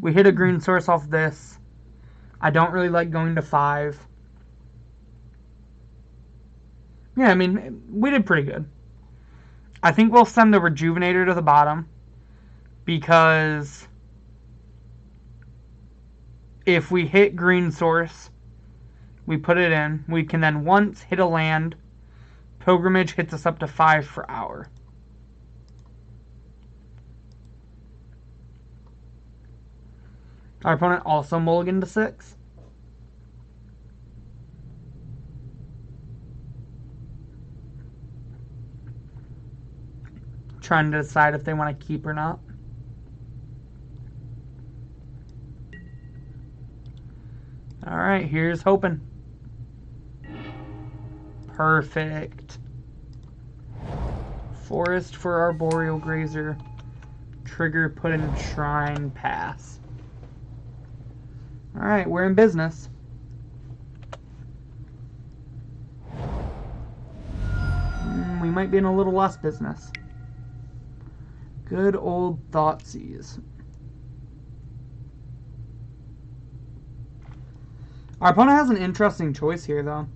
We hit a green source off this. I don't really like going to 5. Yeah, I mean, we did pretty good. I think we'll send the Rejuvenator to the bottom because if we hit green source, we put it in. We can then once hit a land. Pilgrimage hits us up to 5 for hour. Our opponent also mulliganed to 6. Trying to decide if they want to keep or not. Alright, here's hoping. Perfect. Forest for Arboreal Grazer. Trigger, put in Shrine, pass. Alright, we're in business. We might be in a little less business. Good old Thoughtseize. Our opponent has an interesting choice here, though.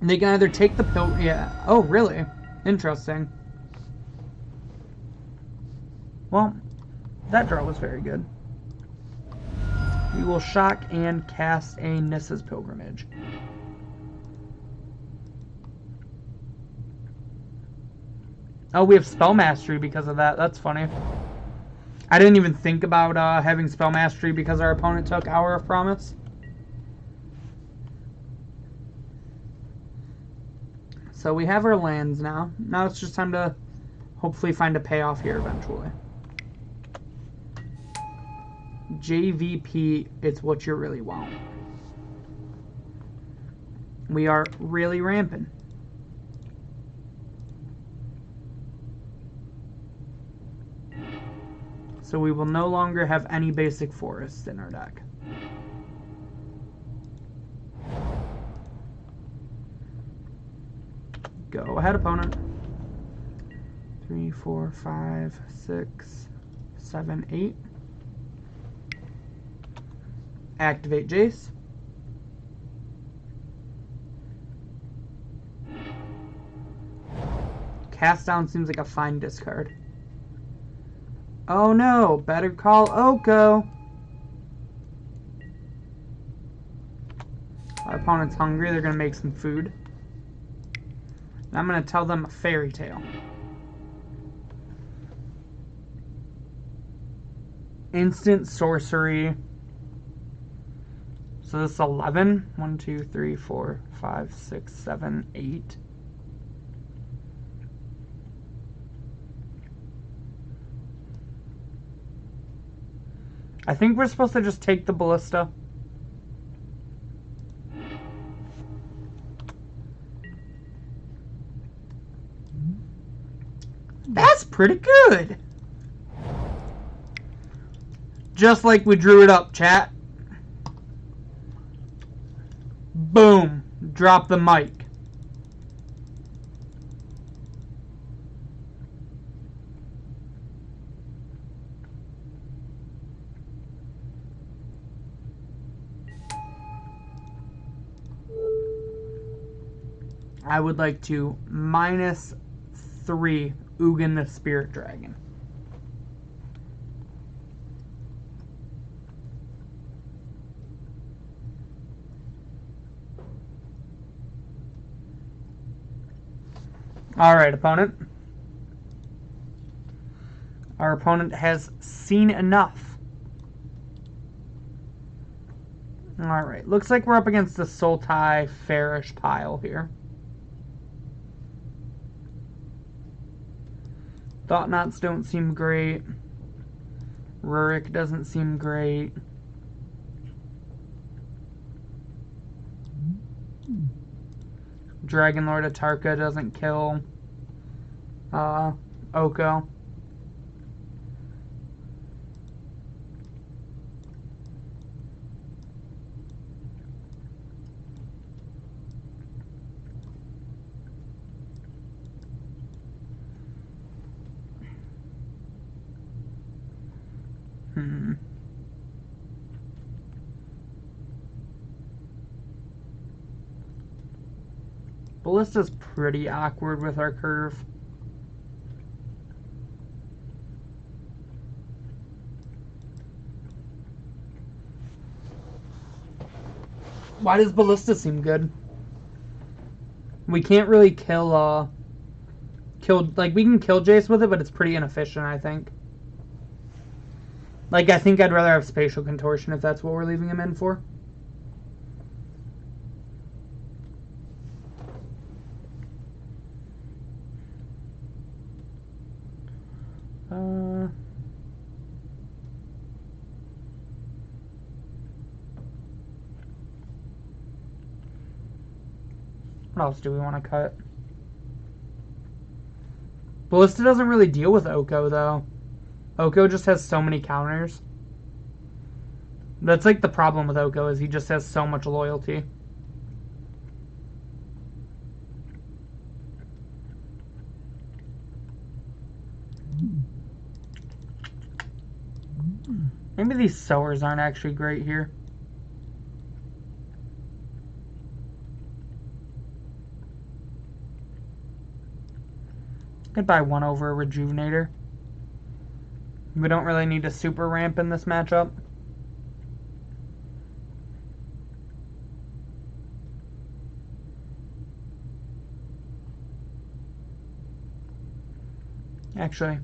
They can either take the Pilgrim... Yeah. Oh, really? Interesting. Well, that draw was very good. We will shock and cast a Nissa's Pilgrimage. Oh, we have Spell Mastery because of that. That's funny. I didn't even think about having Spell Mastery because our opponent took Hour of Promise. So we have our lands now. Now it's just time to hopefully find a payoff here eventually. JVP, it's what you really want. We are really ramping. So we will no longer have any basic forests in our deck. Go ahead, opponent. 3, 4, 5, 6, 7, 8. Activate Jace. Cast down seems like a fine discard. Oh no, better call Oko. Our opponent's hungry, they're gonna make some food. And I'm gonna tell them a fairy tale. Instant sorcery. So this is 11. 1, 2, 3, 4, 5, 6, 7, 8. I think we're supposed to just take the Ballista. That's pretty good. Just like we drew it up, chat. Boom. Drop the mic. I would like to -3 Ugin the Spirit Dragon. Alright, opponent. Our opponent has seen enough. Alright, looks like we're up against the Sultai Fairish pile here. Thought Knots don't seem great. Rurik doesn't seem great. Dragonlord Atarka doesn't kill Oko. Ballista's pretty awkward with our curve. Why does Ballista seem good? We can't really kill, like, we can kill Jace with it, but it's pretty inefficient, I think. Like, I think I'd rather have Spatial Contortion if that's what we're leaving him in for. What else do we want to cut? Ballista doesn't really deal with Oko, though. Oko just has so many counters. That's like the problem with Oko, is he just has so much loyalty. Maybe these sowers aren't actually great here. Could buy one over a Rejuvenator. We don't really need to super ramp in this matchup. Actually,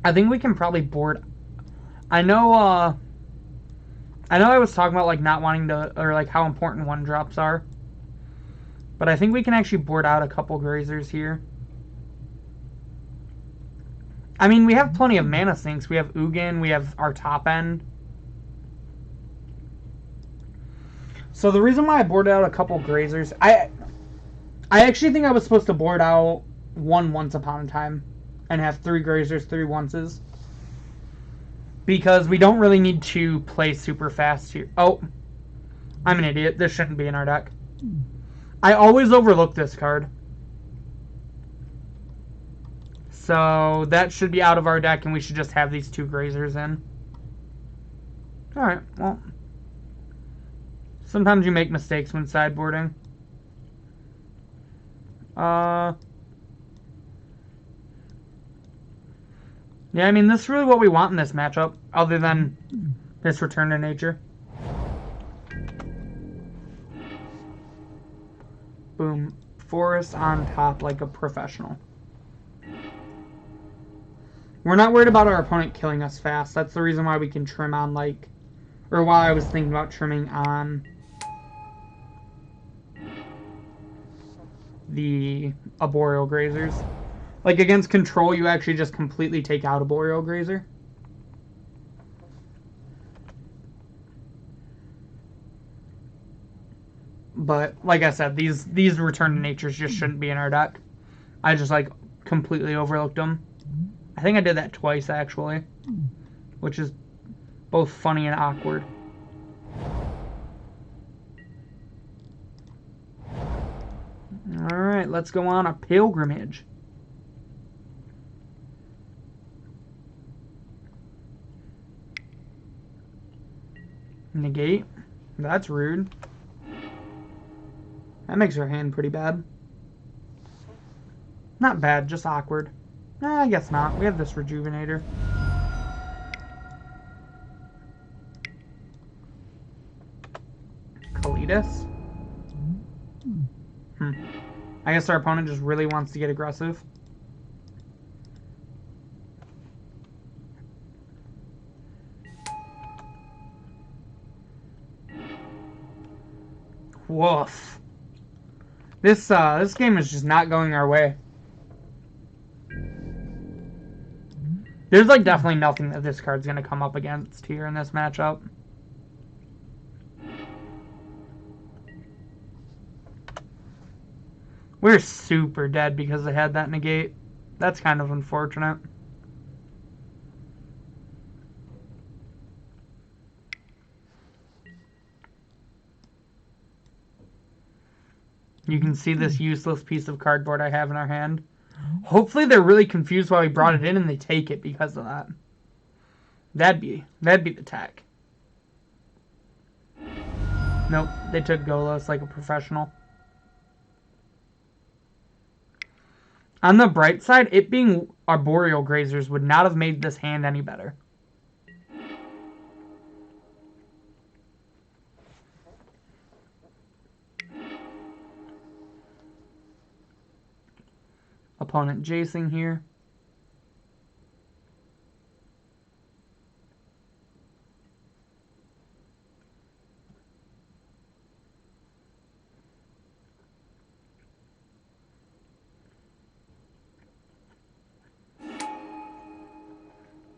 I think we can probably board. I know I was talking about like not wanting to, or like how important 1-drops are. But I think we can actually board out a couple grazers here. I mean, we have plenty of mana sinks. We have Ugin, we have our top end. So the reason why I boarded out a couple grazers, I actually think I was supposed to board out one once upon a time and have 3 grazers, 3 onces. Because we don't really need to play super fast here. Oh, I'm an idiot. This shouldn't be in our deck. I always overlook this card. So that should be out of our deck and we should just have these 2 grazers in. Alright, well. Sometimes you make mistakes when sideboarding. Yeah, I mean, this is really what we want in this matchup, other than this return to nature. Boom. Forest on top like a professional. We're not worried about our opponent killing us fast. That's the reason why we can trim on, like... Or why I was thinking about trimming on... the Arboreal Grazers. Like, against control, you actually just completely take out Arboreal Grazer. But, like I said, these Return to Natures just shouldn't be in our deck. I just, like, completely overlooked them. I think I did that twice, actually. Which is both funny and awkward. Alright, let's go on a pilgrimage. Negate. That's rude. That makes our hand pretty bad. Not bad, just awkward. Nah, I guess not. We have this Rejuvenator. Kalitas? I guess our opponent just really wants to get aggressive. Woof. This game is just not going our way. There's like definitely nothing that this card's gonna come up against here in this matchup. We're super dead because they had that negate. That's kind of unfortunate. You can see this useless piece of cardboard I have in our hand. Hopefully they're really confused why we brought it in and they take it because of that. That'd be the tech. Nope, they took Golos like a professional. On the bright side, it being Arboreal Grazers would not have made this hand any better. Opponent Jacing here.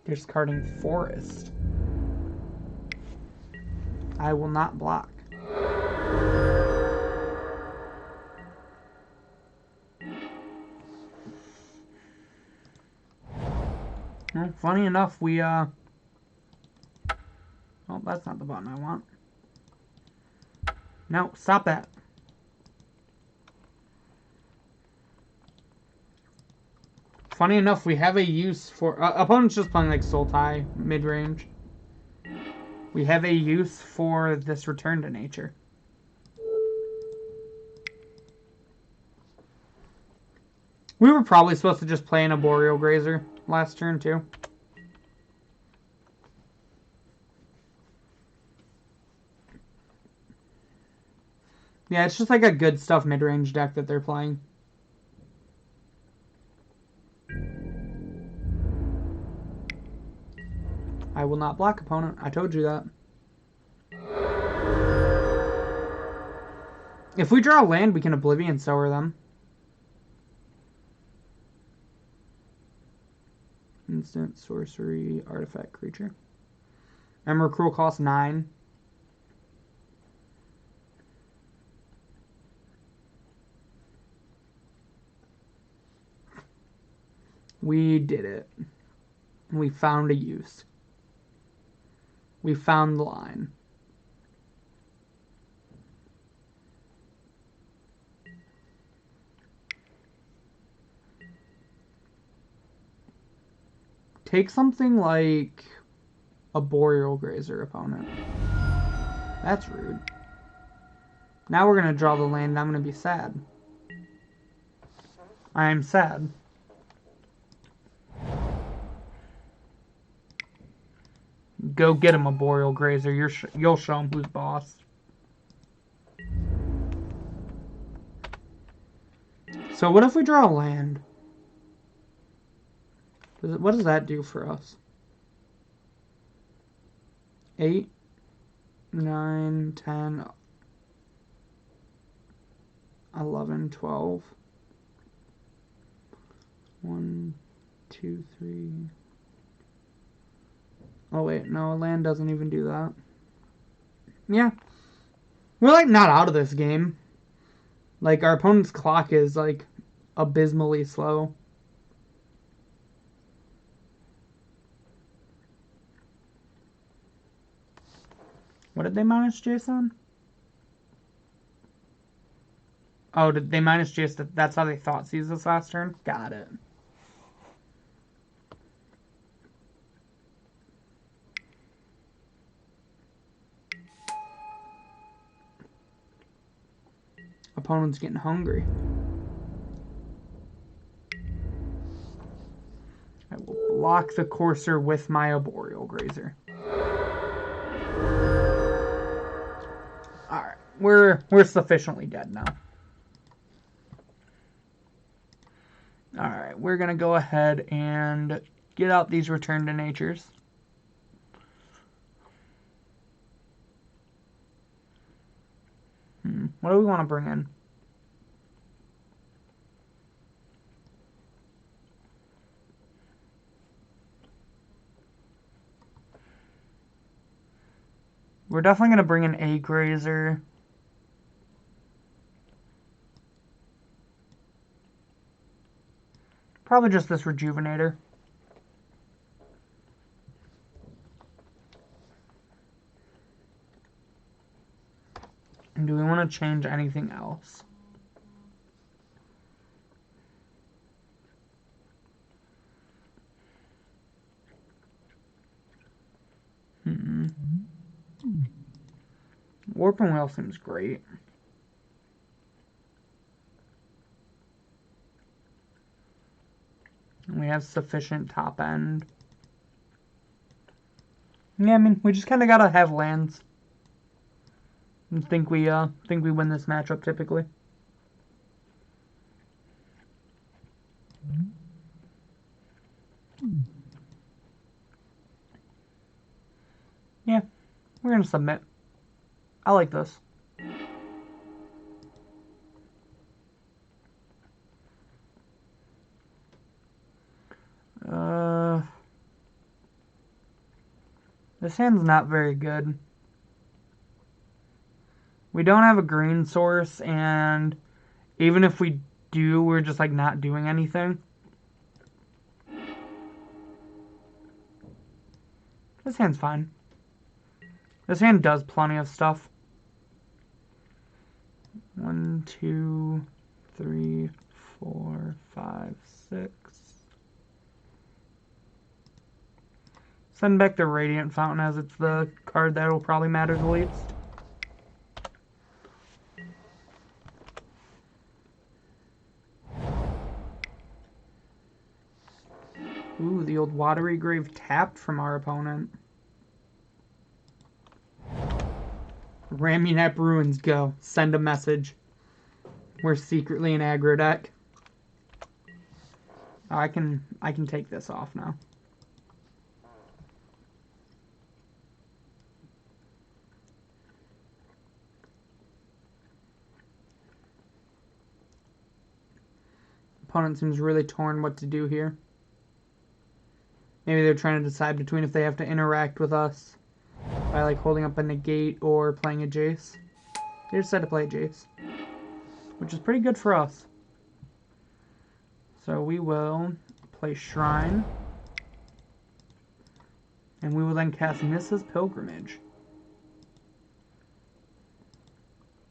Discarding Forest. I will not block. Well, funny enough, we, oh, that's not the button I want. No, stop that. Funny enough, we have a use for... opponent's just playing like Sultai mid-range. We have a use for this Return to Nature. We were probably supposed to just play an Arboreal Grazer last turn, too. Yeah, it's just like a good stuff mid-range deck that they're playing. I will not block, opponent. I told you that. If we draw a land, we can Oblivion Sower them. Instant, sorcery, artifact, creature. Emerald Cruel costs 9. We did it. We found a use. We found the line. Take something like a Boreal Grazer, opponent. That's rude. Now we're going to draw the land and I'm going to be sad. I am sad. Go get him a Boreal Grazer. You'll show him who's boss. So what if we draw a land? What does that do for us? 8, 9, 10, 11, 12. 1, 2, 3. Oh wait, no, land doesn't even do that. Yeah. We're like not out of this game. Like our opponent's clock is like abysmally slow. What did they minus Jason? Oh, did they minus Jason? That's how they thought sees this last turn? Got it. Opponent's getting hungry. I will block the Courser with my Arboreal Grazer. Alright, we're sufficiently dead now. Alright, we're gonna go ahead and get out these Return to Natures. What do we want to bring in? We're definitely going to bring in a Grazer. Probably just this Rejuvenator. And do we want to change anything else? Warp and Whale seems great. We have sufficient top end. Yeah, I mean, we just kind of gotta have lands. I think we win this matchup typically. Yeah, we're gonna submit. I like this. This hand's not very good. We don't have a green source, and even if we do, we're just like not doing anything. This hand's fine. This hand does plenty of stuff. 1, 2, 3, 4, 5, 6. Send back the Radiant Fountain as it's the card that will probably matter the least. Ooh, the old Watery Grave tapped from our opponent. Ramunap Ruins, go. Send a message. We're secretly an aggro deck. Oh, I can take this off now. Opponent seems really torn what to do here. Maybe they're trying to decide between if they have to interact with us by like holding up a negate or playing a Jace. They decided to play a Jace, which is pretty good for us. So we will play Shrine, and we will then cast Mrs. Pilgrimage.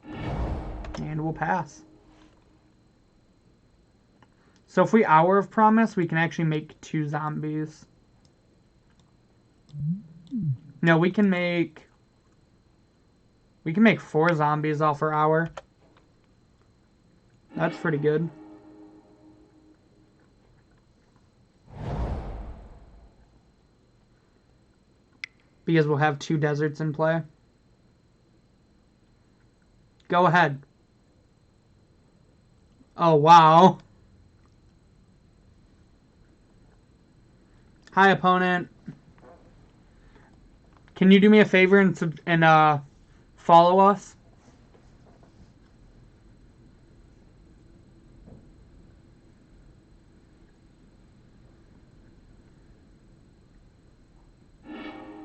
And we'll pass. So if we Hour of Promise, we can actually make 2 zombies. No, we can make 4 zombies off our Hour. That's pretty good. Because we'll have 2 deserts in play. Go ahead. Oh, wow. Hi, opponent. Can you do me a favor and follow us?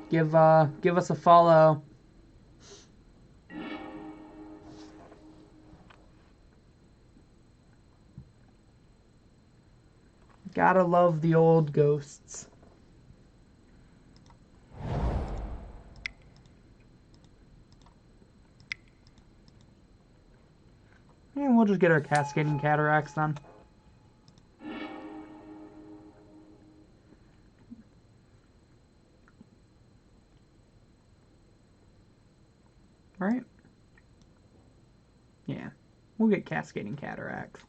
Give us a follow. Gotta love the old ghosts. And we'll just get our Cascading Cataracts then. Right? Yeah. We'll get Cascading Cataracts.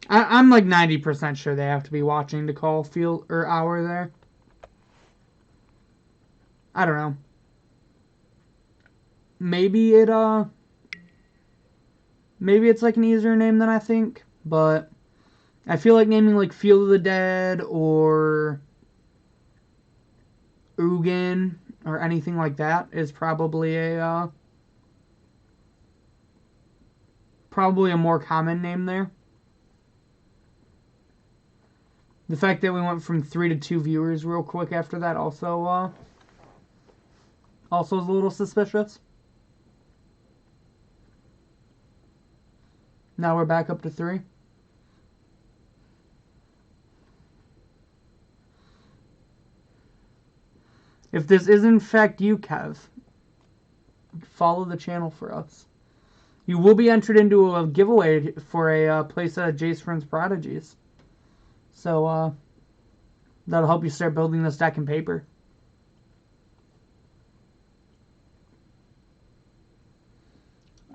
I'm like 90% sure they have to be watching to call field or hour there. I don't know. Maybe it's like an easier name than I think, but I feel like naming like Field of the Dead or Ugin or anything like that is probably a more common name there. The fact that we went from 3 to 2 viewers real quick after that also is a little suspicious. Now we're back up to 3. If this is in fact you, Kev, follow the channel for us. You will be entered into a giveaway for a playset of Jace Vryn's Prodigies. So, that'll help you start building this deck in paper.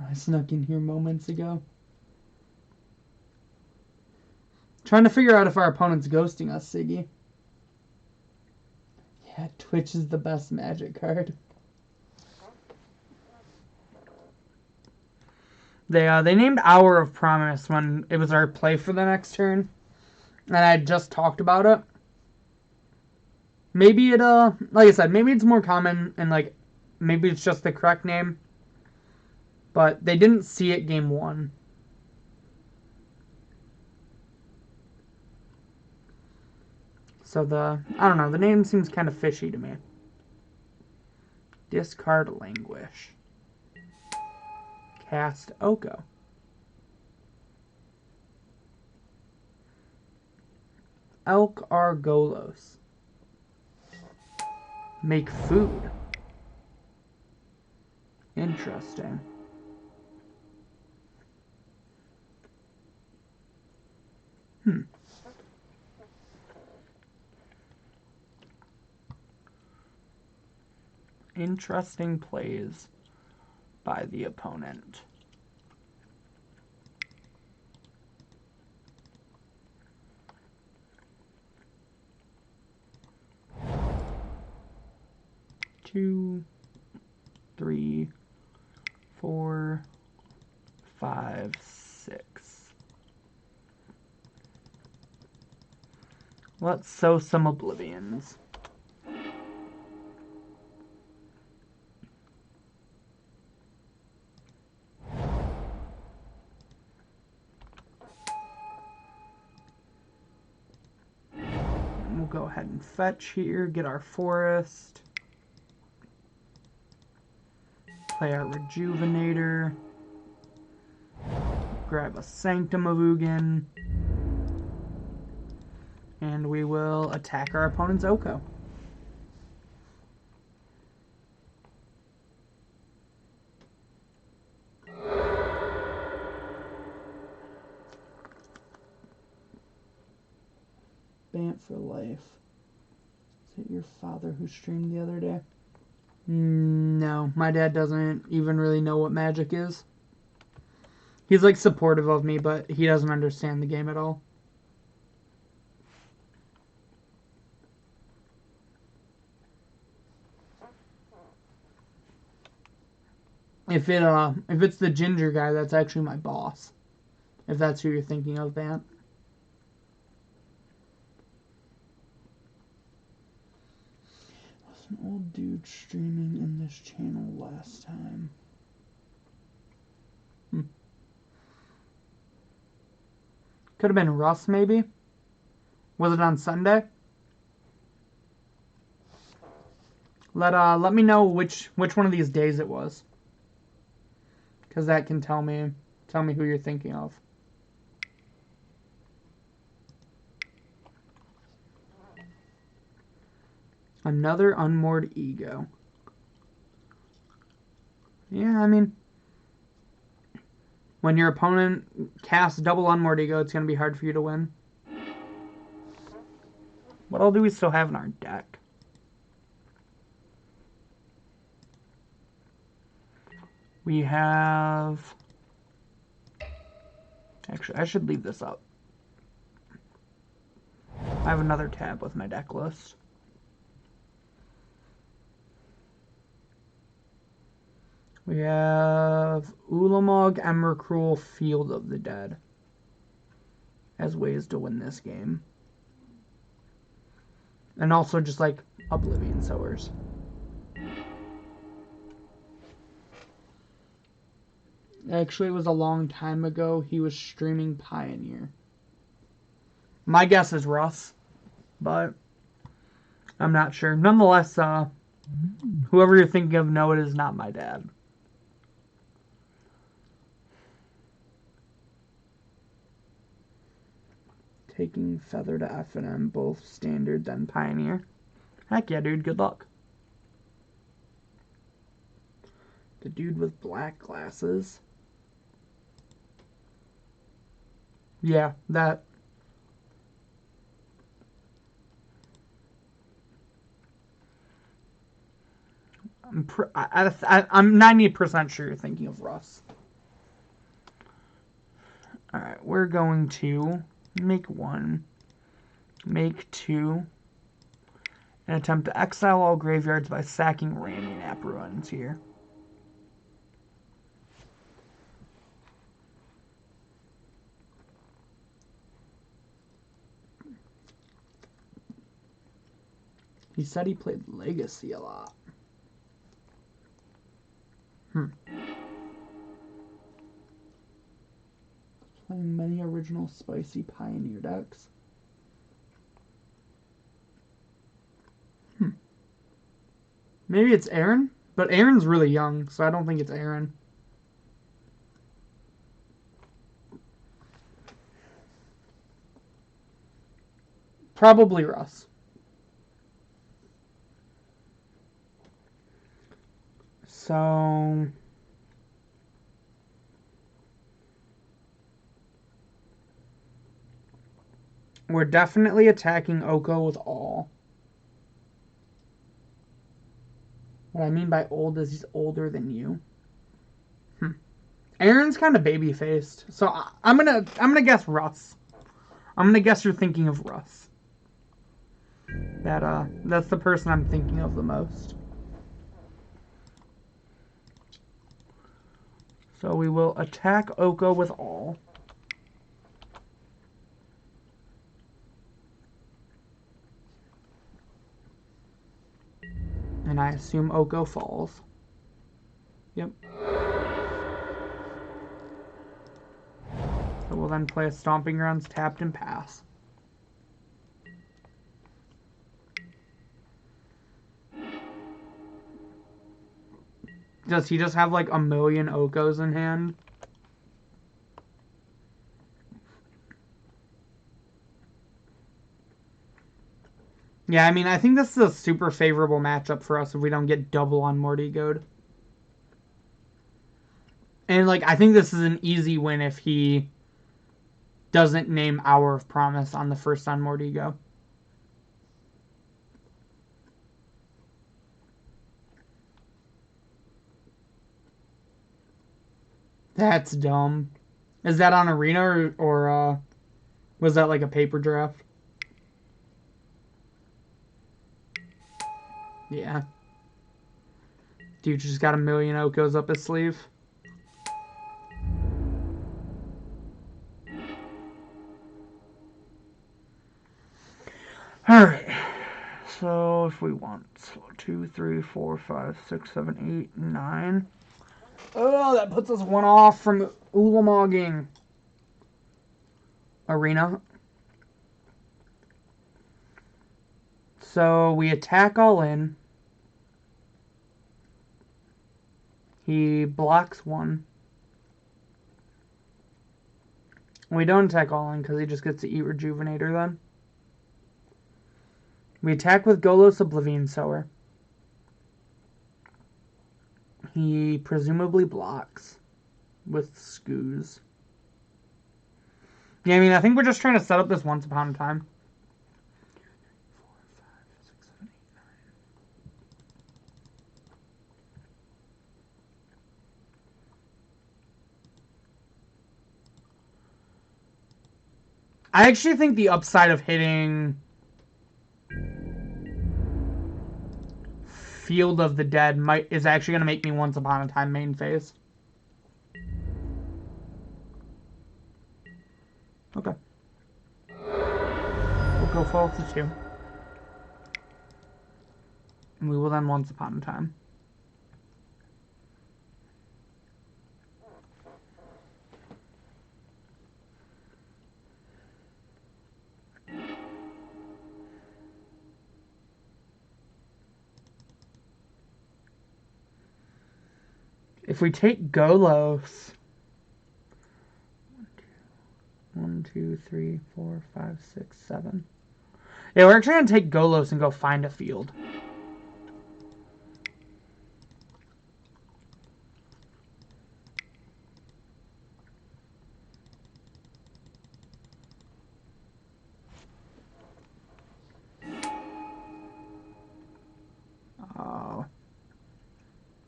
I snuck in here moments ago. Trying to figure out if our opponent's ghosting us, Siggy. Yeah, Twitch is the best Magic card. They named Hour of Promise when it was our play for the next turn. And I just talked about it. Maybe it, like I said, maybe it's more common and, like, maybe it's just the correct name. But they didn't see it game 1. So I don't know, the name seems kind of fishy to me. Discard Languish. Cast Oko. Elk are Golos. Make food. Interesting. Interesting plays by the opponent. Two, 3, 4, 5, 6. Let's sow some Oblivions. go ahead and fetch here, get our forest. Play our Rejuvenator. Grab a Sanctum of Ugin. And we will attack our opponent's Oko. Bant for life. Is it your father who streamed the other day? No, my dad doesn't even really know what Magic is. He's like supportive of me, but he doesn't understand the game at all. If it's the ginger guy, that's actually my boss. If that's who you're thinking of, Bant. An old dude streaming in this channel last time. Could have been Russ, maybe. Was it on Sunday? Let me know which one of these days it was, because that can tell me who you're thinking of. Another unmoored ego. Yeah, I mean, when your opponent casts double unmoored ego, it's going to be hard for you to win. What all do we still have in our deck? We have... Actually, I should leave this up. I have another tab with my deck list. We have Ulamog, Emrakul, Field of the Dead as ways to win this game. And also just like Oblivion Sowers. Actually, it was a long time ago. He was streaming Pioneer. My guess is Russ, but I'm not sure. Nonetheless, whoever you're thinking of, no, it is not my dad. Taking Feather to F&M, both Standard, then Pioneer. Heck yeah, dude, good luck. The dude with black glasses. Yeah, that. I'm 90% sure you're thinking of Russ. Alright, we're going to make one, make two, and attempt to exile all graveyards by sacking Raminap Ruins here. He said he played Legacy a lot. Playing many original spicy Pioneer decks. Maybe it's Aaron, but Aaron's really young, so I don't think it's Aaron. Probably Russ. So we're definitely attacking Oko with all. What I mean by old is he's older than you. Aaron's kind of baby-faced, so I'm gonna guess Russ. I'm gonna guess you're thinking of Russ. That's the person I'm thinking of the most. So we will attack Oko with all. And I assume Oko falls. Yep. So we'll then play a Stomping Grounds tapped and pass. Does he just have like a million Okos in hand? Yeah, I mean, I think this is a super favorable matchup for us if we don't get double on Mortigode. And, like, I think this is an easy win if he doesn't name Hour of Promise on the first on Mortigo. That's dumb. Is that on Arena or was that like a paper draft? Yeah. Dude just got a million Okos up his sleeve. Alright. So if we want 2, 3, 4, 5, 6, 7, 8, 9. Oh, that puts us one off from Ulamogging. Arena. So we attack all in. He blocks one. We don't attack all in because he just gets to eat Rejuvenator then. We attack with Golos Oblivion Sower. He presumably blocks with Skoos. Yeah, I mean, I think we're just trying to set up this Once Upon a Time. 4, 5, 6, 7, 8, 9. I actually think the upside of hitting Field of the Dead is actually going to make me Once Upon a Time main phase. Okay. We'll go fall to 2. And we will then Once Upon a Time. If we take Golos, 1, 2, 3, 4, 5, 6, 7. Yeah, we're actually going to take Golos and go find a field.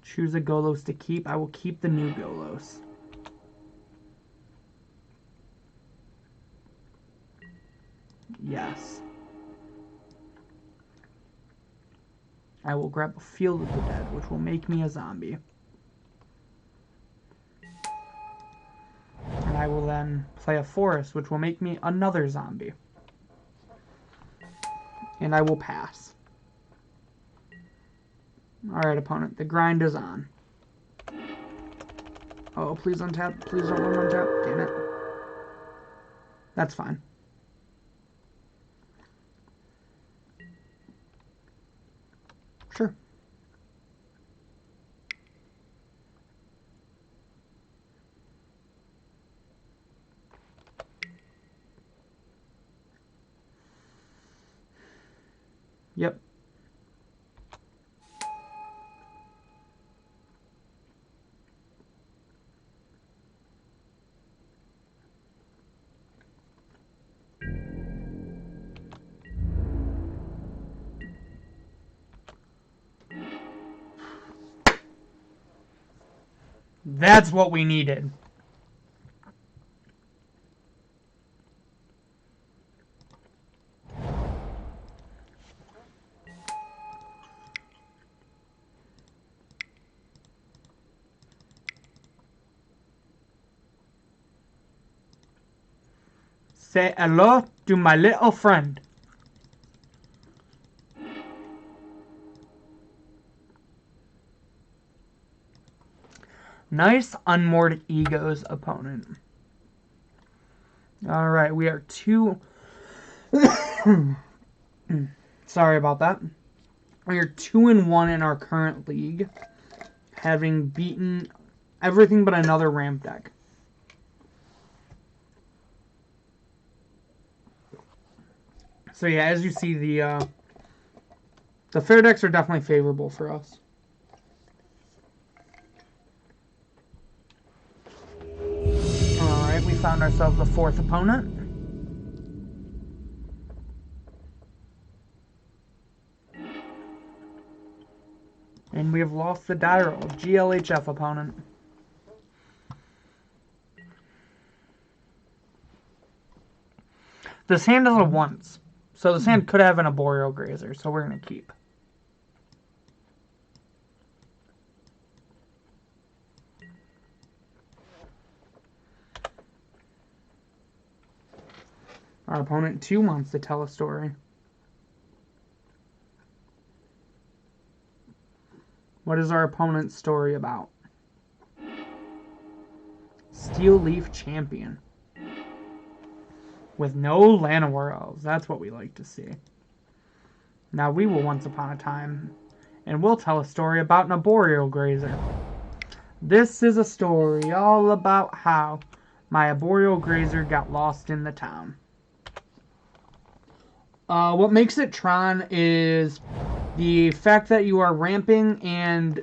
Choose a Golos to keep. I will keep the new Golos. Yes. I will grab a Field of the Dead, which will make me a zombie. And I will then play a Forest, which will make me another zombie. And I will pass. Alright, opponent. The grind is on. Oh, please untap. Please don't let him untap. Damn it. That's fine. Sure. Yep. That's what we needed. Say hello to my little friend. Nice unmoored egos, opponent. Alright, we are 2... Sorry about that. We are 2-1 in our current league. having beaten everything but another ramp deck. So yeah, as you see, the fair decks are definitely favorable for us. Alright, we found ourselves a fourth opponent. And we have lost the die roll. GLHF opponent. This hand is a once. So this hand could have an Arboreal Grazer, so we're going to keep. Our opponent 2 wants to tell a story. What is our opponent's story about? Steel Leaf Champion. With no Llanowar Elves. That's what we like to see. Now we will once upon a time, and we'll tell a story about an Arboreal Grazer. This is a story all about how my Arboreal Grazer got lost in the town. What makes it Tron is the fact that you are ramping and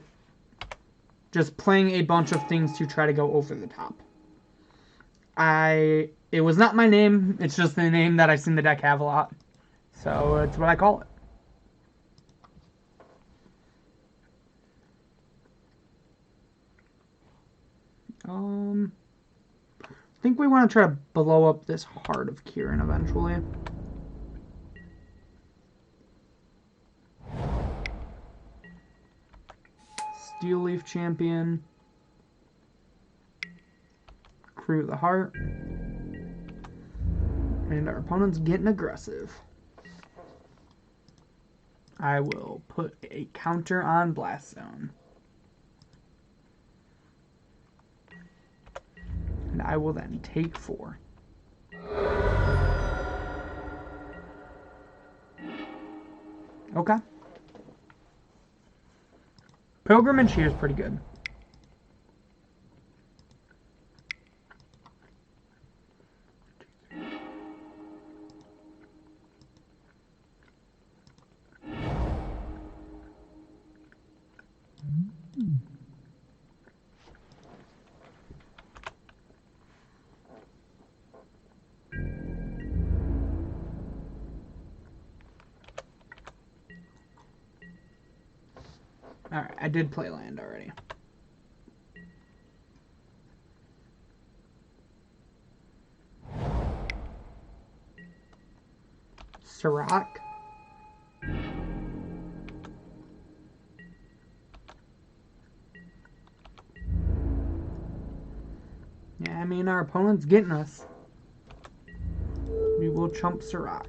just playing a bunch of things to try to go over the top. It was not my name, it's just the name that I've seen the deck have a lot. So it's what I call it. I think we want to try to blow up this Heart of Kirin eventually. Steel Leaf Champion. Crew the Heart. And our opponent's getting aggressive. I will put a counter on Blast Zone. And I will then take 4. Okay. Pilgrim and Cheer is pretty good. Alright, I did play land already. Sirach. Yeah, I mean, our opponent's getting us. We will chump Sirach.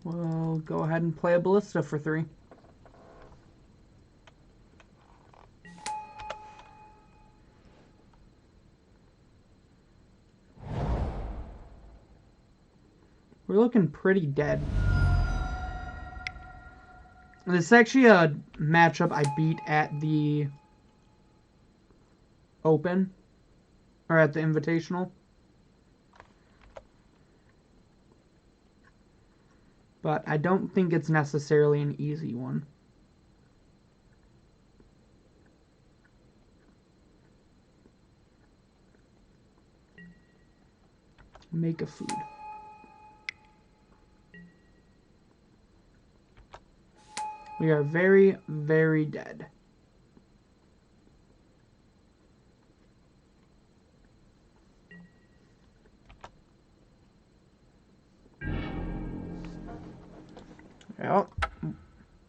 We'll go ahead and play a Ballista for 3. We're looking pretty dead. This is actually a matchup I beat at the Open, or at the Invitational. But I don't think it's necessarily an easy one. Make a food. We are very, very dead. Well,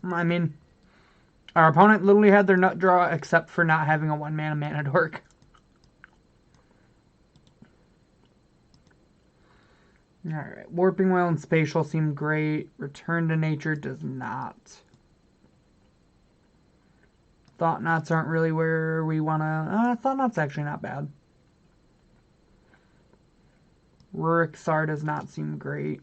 I mean, our opponent literally had their nut draw except for not having a 1-mana mana dork. Alright, Warping Wail and Spatial seem great. Return to Nature does not. Thought Knots aren't really where we want to... Thought Knots actually not bad. Rurik'Sar does not seem great.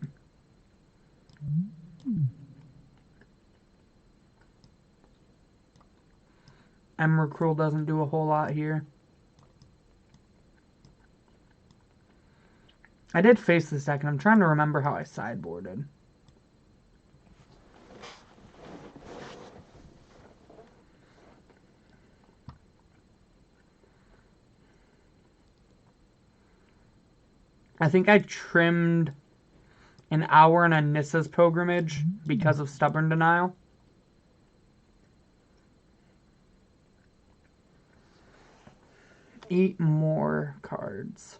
Emrakul doesn't do a whole lot here. I did face this deck, and I'm trying to remember how I sideboarded. I think I trimmed an hour in a Nissa's Pilgrimage because of Stubborn Denial. Eight more cards.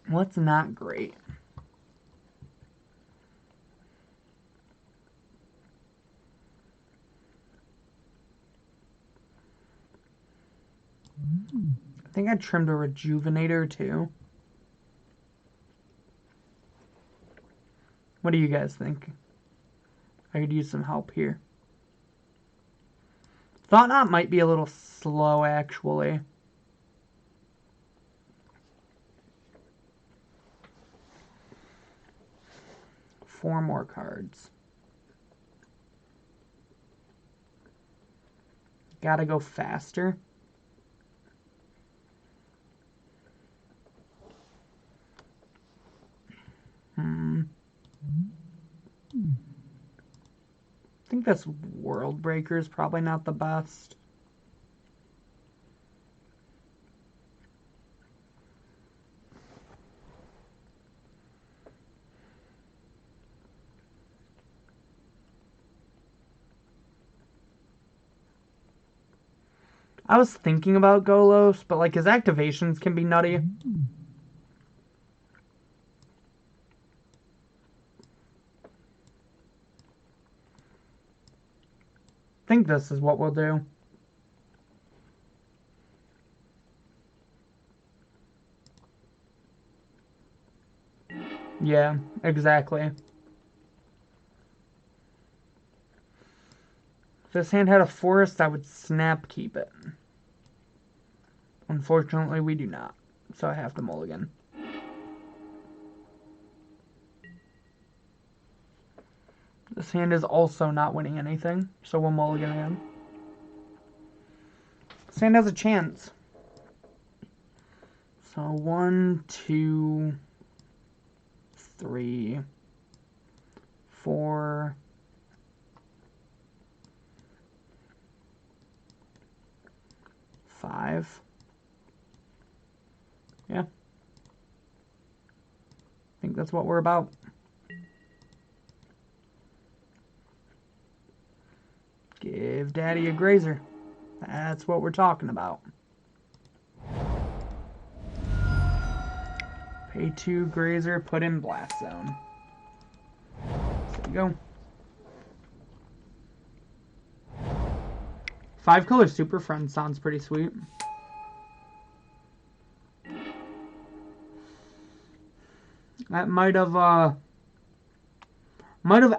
What's not great? I think I trimmed a Rejuvenator too. What do you guys think? I could use some help here. Thought Knot might be a little slow, actually. Four more cards. Gotta go faster. I think this World Breaker is probably not the best. I was thinking about Golos, but like his activations can be nutty. I think this is what we'll do. Yeah, exactly. If this hand had a forest, I would snap keep it. Unfortunately, we do not, so I have to mulligan. This hand is also not winning anything, so we'll mulligan again. This hand has a chance. So 1, 2, 3, 4, 5. Yeah. I think that's what we're about. Give Daddy a grazer. That's what we're talking about. Pay 2 grazer, put in Blast Zone. There you go. 5-color Super Friend sounds pretty sweet. That might have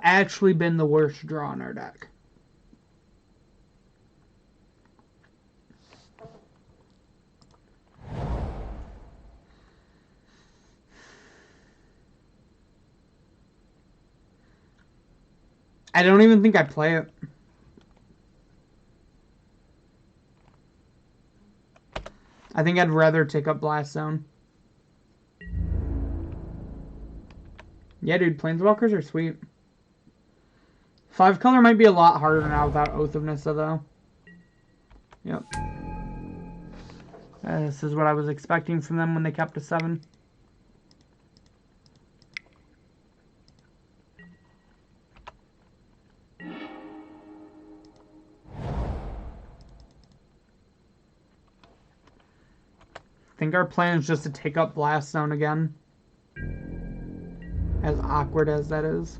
actually been the worst draw in our deck. I don't even think I play it. I think I'd rather take up Blast Zone. Yeah, dude, Planeswalkers are sweet. 5-color might be a lot harder now without Oath of Nissa, though. Yep. This is what I was expecting from them when they kept a 7. think our plan is just to take up Blast Zone again. As awkward as that is.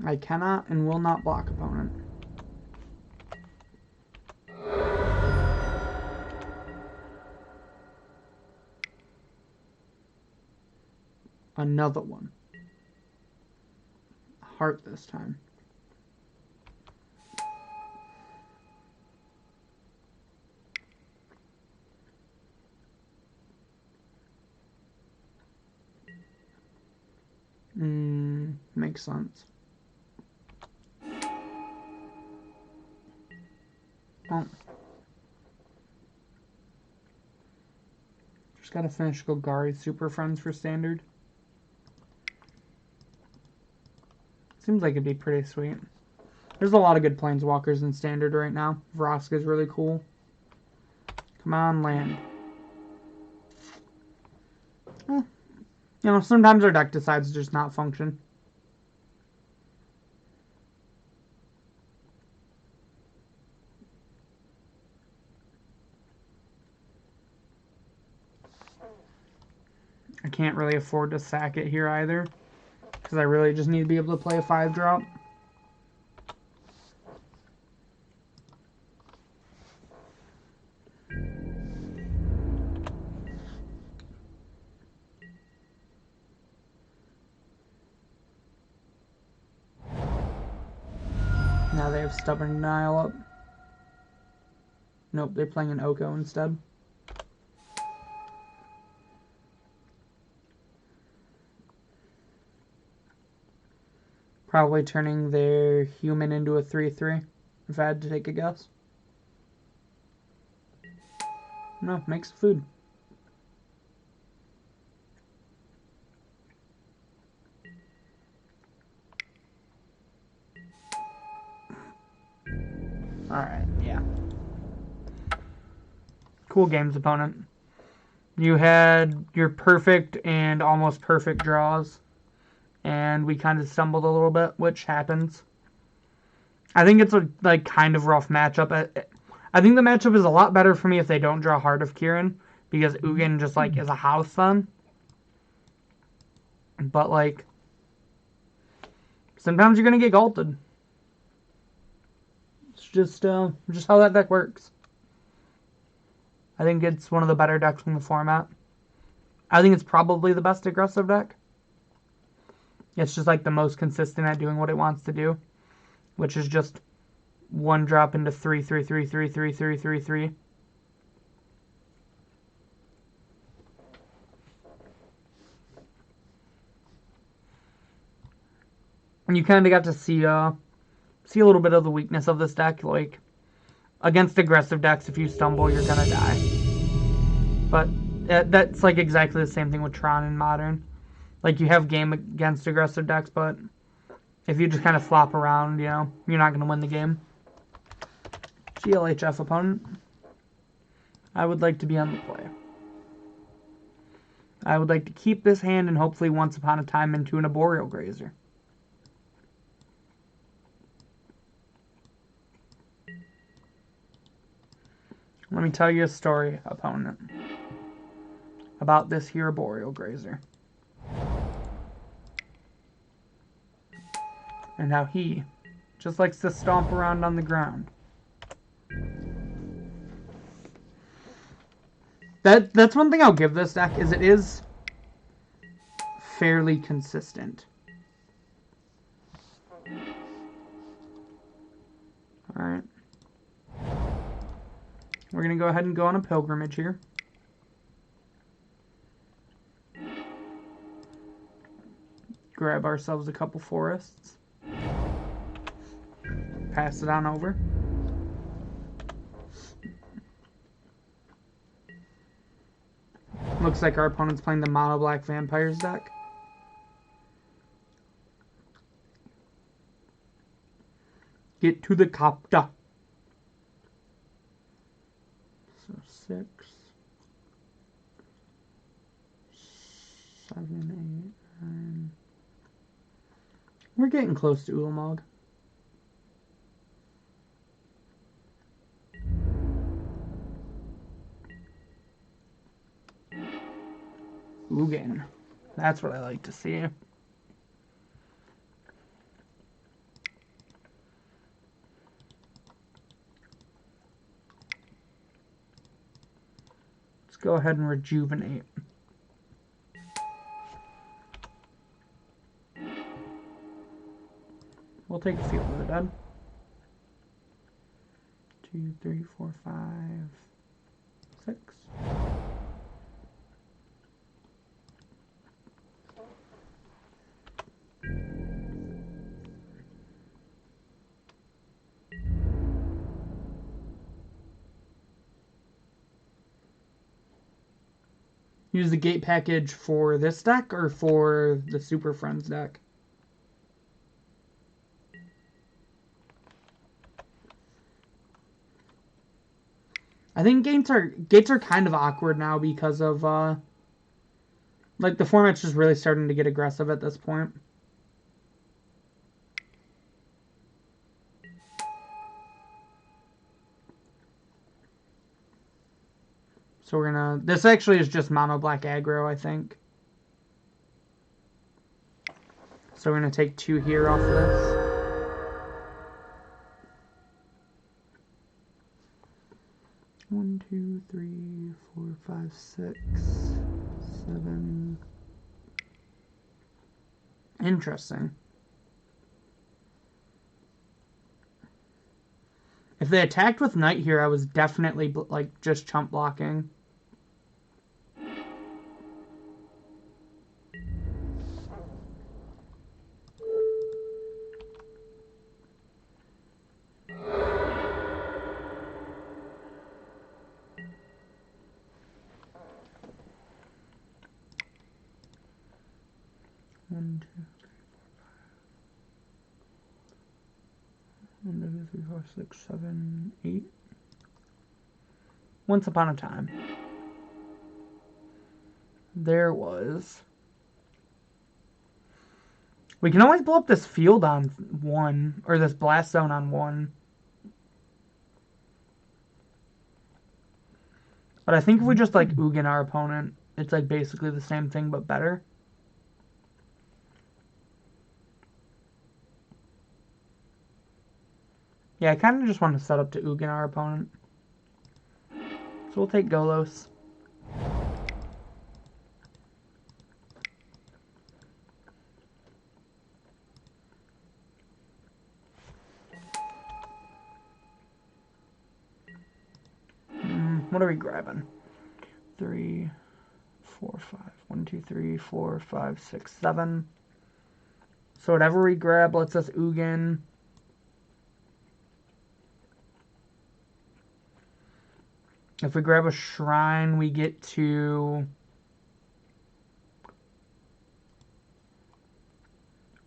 I cannot and will not block opponent. Another one. Heart this time. Makes sense. Oh. Just gotta finish Golgari Super Friends for Standard. Seems like it'd be pretty sweet. There's a lot of good Planeswalkers in Standard right now. Vraska's really cool. Come on, land. Well, you know, sometimes our deck decides to just not function. I can't really afford to sack it here either, because I really just need to be able to play a 5-drop. Now they have Stubborn Denial up. Nope, they're playing an Oko instead. Probably turning their human into a 3/3, if I had to take a guess. No, makes food. Alright, yeah. Cool games, opponent. You had your perfect and almost perfect draws. And we kind of stumbled a little bit, which happens. I think it's a kind of rough matchup. I think the matchup is a lot better for me if they don't draw Heart of Kirin, because Ugin just is a house then. But sometimes you're gonna get galted. It's just how that deck works. I think it's one of the better decks in the format. I think it's probably the best aggressive deck. It's just the most consistent at doing what it wants to do, which is just 1 drop into 3/3/3/3/3/3/3/3. And you kind of got to see a little bit of the weakness of this deck. Against aggressive decks, if you stumble, you're gonna die. But that's exactly the same thing with Tron in Modern. You have game against aggressive decks, but if you just kind of flop around, you're not going to win the game. GLHF opponent. I would like to be on the play. I would like to keep this hand and hopefully once upon a time into an Arboreal Grazer. Let me tell you a story, opponent, about this here Arboreal Grazer. And how he just likes to stomp around on the ground. That's one thing I'll give this deck, is it is fairly consistent. Alright. We're going to go ahead and go on a pilgrimage here. Grab ourselves a couple forests. Pass it on over. Looks like our opponent's playing the Mono Black Vampires deck. Get to the copter. So 6. 7, 8, 9. We're getting close to Ulamog. Ugin. That's what I like to see. Let's go ahead and rejuvenate. We'll take a field of the dead. 2, 3, 4, 5, 6. Use the gate package for this deck or for the Super Friends deck? I think gates are kind of awkward now because of like the format's just really starting to get aggressive at this point. So we're gonna, this actually is just mono black aggro, I think. So we're gonna take 2 here off of this. One, 2, 3, 4, 5, 6, 7. Interesting. If they attacked with Knight here, I was definitely like just chump blocking. One, 2, 3, 4, 6, 7, 8. Once upon a time, there was. We can always blow up this field on 1, or this blast zone on 1. But I think if we just like Ugin our opponent, it's like basically the same thing but better. Yeah, I kind of just want to set up to Ugin our opponent. So we'll take Golos. What are we grabbing? 3, 4, 5. 1, 2, 3, 4, 5, 6, 7. So whatever we grab lets us Ugin. If we grab a shrine, we get to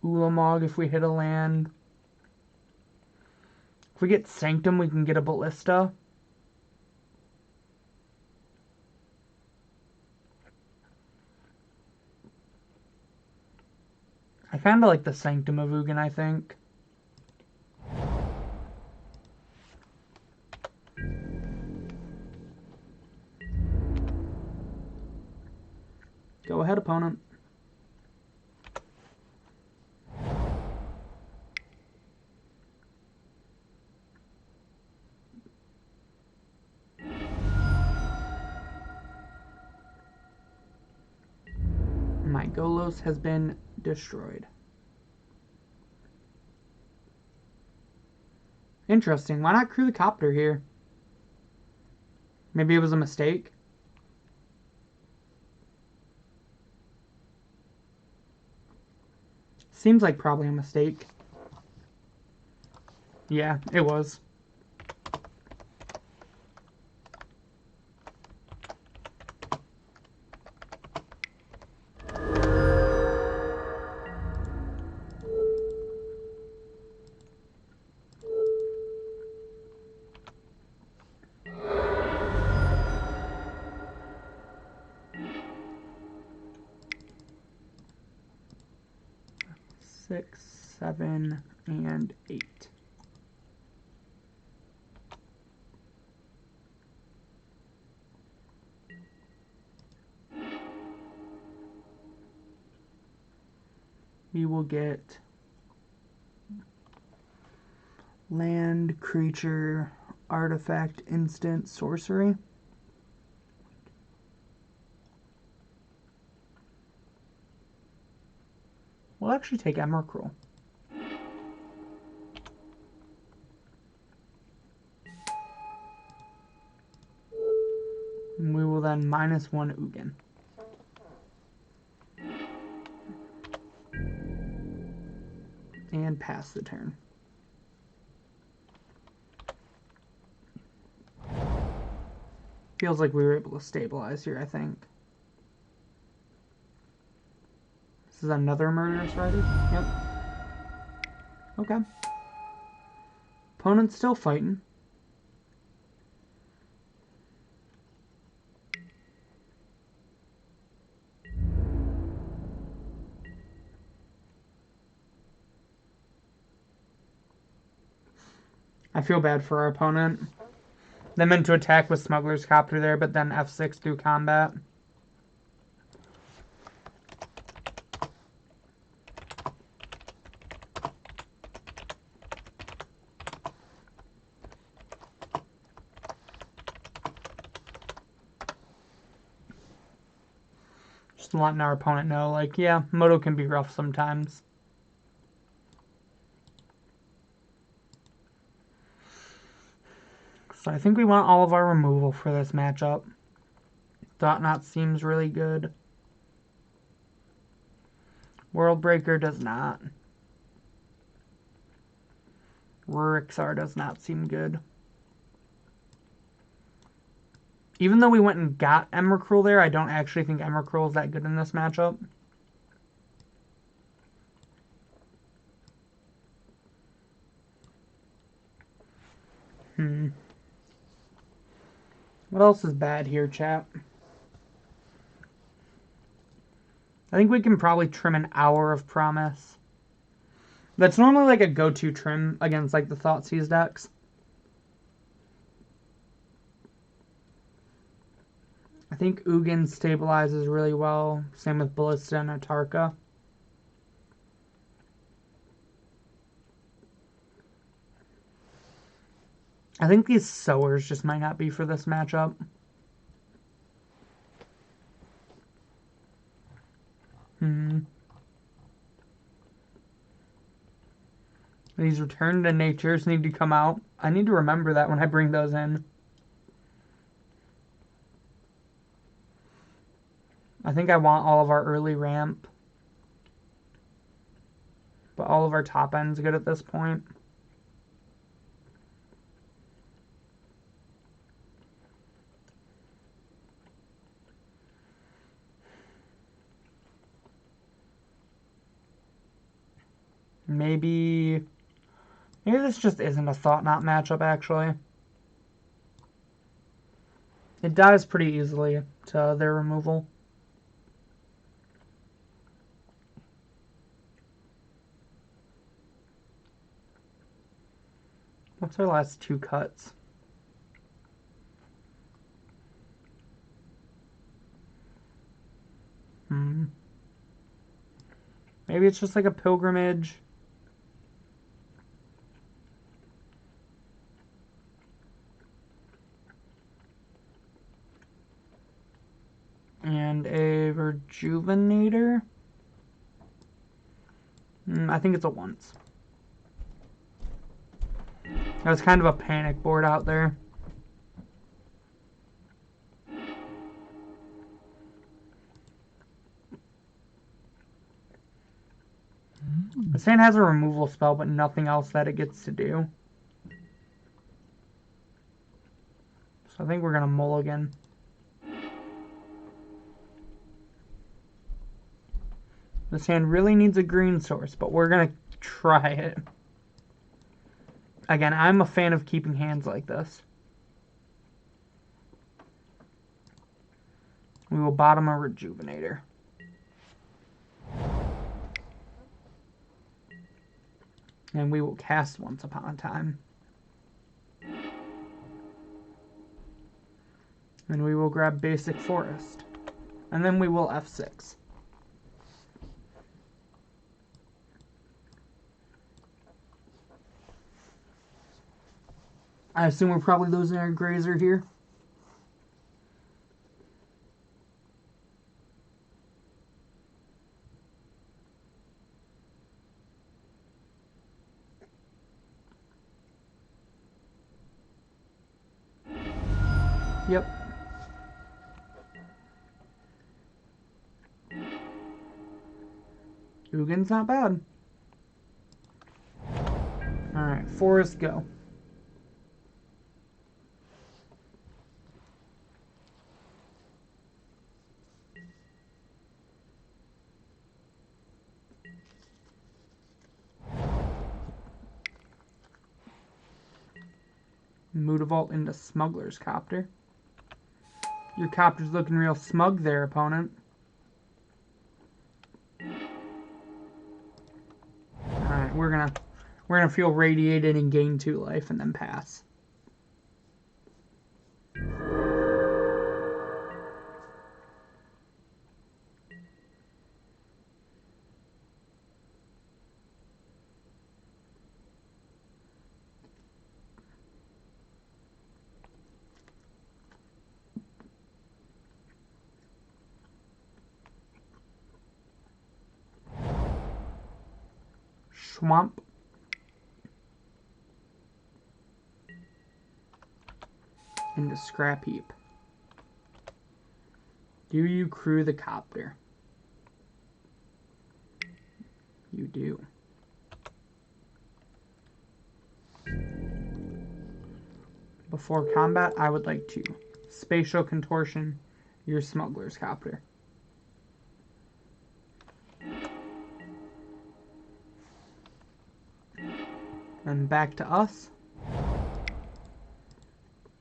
Ulamog if we hit a land. If we get Sanctum, we can get a Ballista. I kind of like the Sanctum of Ugin, I think. Go ahead, opponent. My Golos has been destroyed. Interesting. Why not crew the copter here? Maybe it was a mistake. Seems like probably a mistake. Yeah, it was. 6, 7, and 8. We will get land, creature, artifact, instant, sorcery. We'll actually take Emrakul. And we will then -1 Ugin. And pass the turn. Feels like we were able to stabilize here, I think. This is another Murderous Rider? Yep. Okay. Opponent's still fighting. I feel bad for our opponent. They meant to attack with Smuggler's Copter there, but then F6 through combat. Just letting our opponent know, like, yeah, Moto can be rough sometimes. So I think we want all of our removal for this matchup. Thought Knot seems really good. Worldbreaker does not. Rurixar does not seem good. Even though we went and got Emrakul there, I don't actually think Emrakul is that good in this matchup. What else is bad here, chat? I think we can probably trim an Hour of Promise. That's normally like a go-to trim against like the Thoughtseize decks. I think Ugin stabilizes really well. Same with Ballista and Atarka. I think these Sowers just might not be for this matchup. These Return to Natures need to come out. I need to remember that when I bring those in. I think I want all of our early ramp. But all of our top end's good at this point. Maybe this just isn't a Thought Knot matchup, actually. It dies pretty easily to their removal. What's our last 2 cuts? Maybe it's just like a pilgrimage. And a Rejuvenator. I think it's a once. That's kind of a panic board out there. This hand has a removal spell, but nothing else that it gets to do. So I think we're going to mulligan. This hand really needs a green source, but we're going to try it. Again, I'm a fan of keeping hands like this. We will bottom a Rejuvenator. And we will cast Once Upon a Time. And we will grab Basic Forest. And then we will F6. I assume we're probably losing our Grazer here. Yep. Ugin's not bad. Alright, Forest, go. Mutavault into Smuggler's Copter. Your copter's looking real smug there, opponent. Alright, we're gonna feel radiated and gain 2 life and then pass. Swamp. Into Scrap Heap. Do you crew the copter? You do. Before combat, I would like to Spatial Contortion your Smuggler's Copter. And back to us.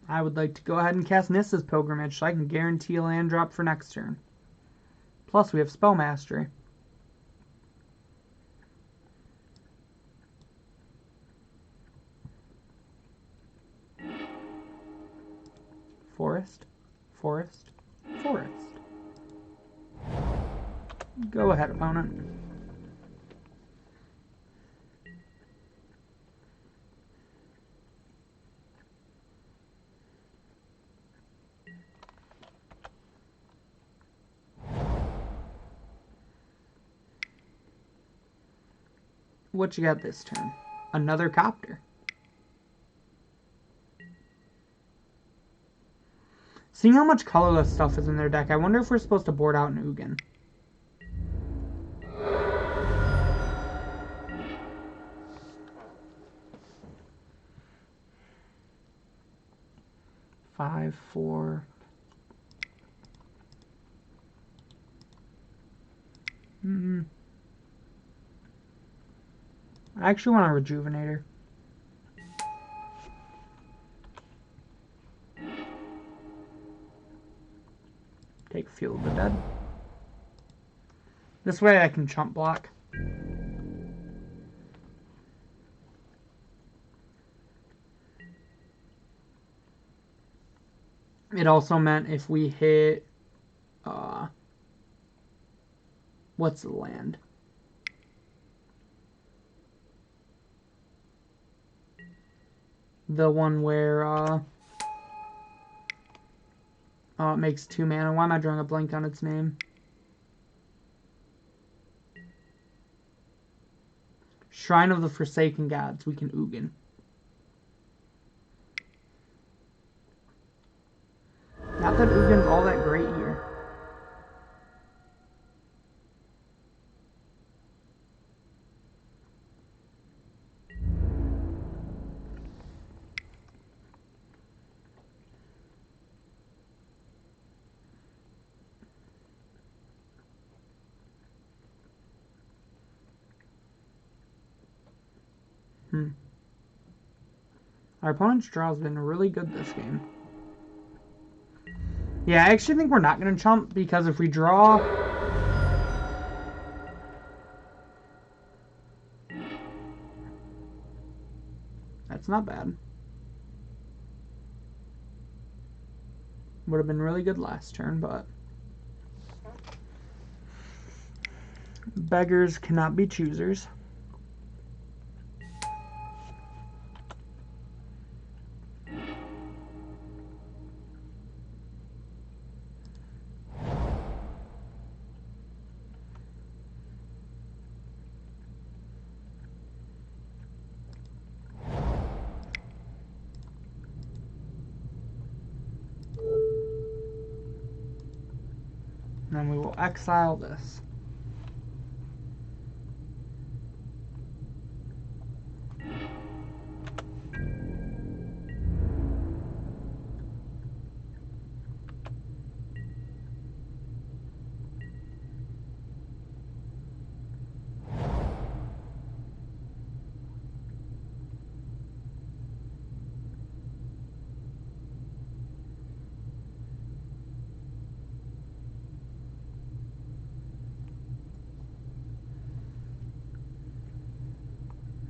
I would like to go ahead and cast Nissa's Pilgrimage so I can guarantee a land drop for next turn. Plus we have Spell Mastery. Forest, Forest, Forest. Go ahead, opponent. What you got this turn? Another copter. Seeing how much colorless stuff is in their deck, I wonder if we're supposed to board out an Ugin. Five, 4. I actually want a Rejuvenator. Take Field of the Dead. This way I can chump block. It also meant if we hit... what's the land? The one where, oh, it makes 2 mana. Why am I drawing a blank on its name? Shrine of the Forsaken Gods. We can Ugin. Not that Ugin's all that great here. Our opponent's draw has been really good this game. Yeah, I actually think we're not going to chump, because if we draw... That's not bad. Would have been really good last turn, but beggars cannot be choosers. And then we will exile this.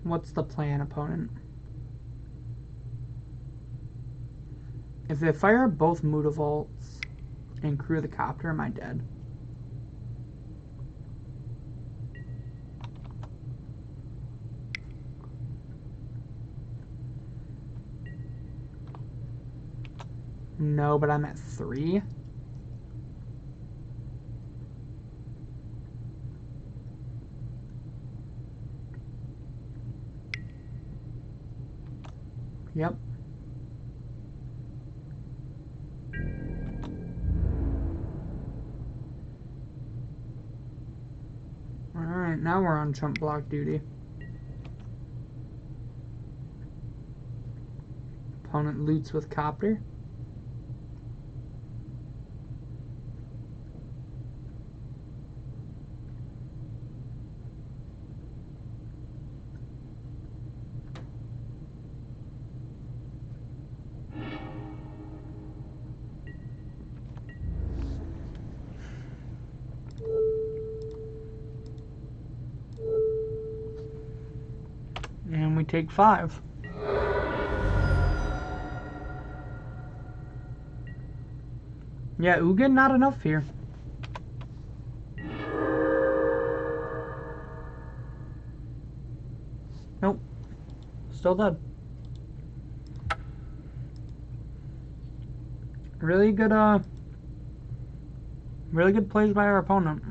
What's the plan, opponent? If they fire both Mutavaults and crew the copter, am I dead? No, but I'm at 3. Yep. Alright, now we're on chump block duty. Opponent loots with copter. And we take 5. Yeah, Ugin, not enough here. Nope. Still dead. Really good plays by our opponent.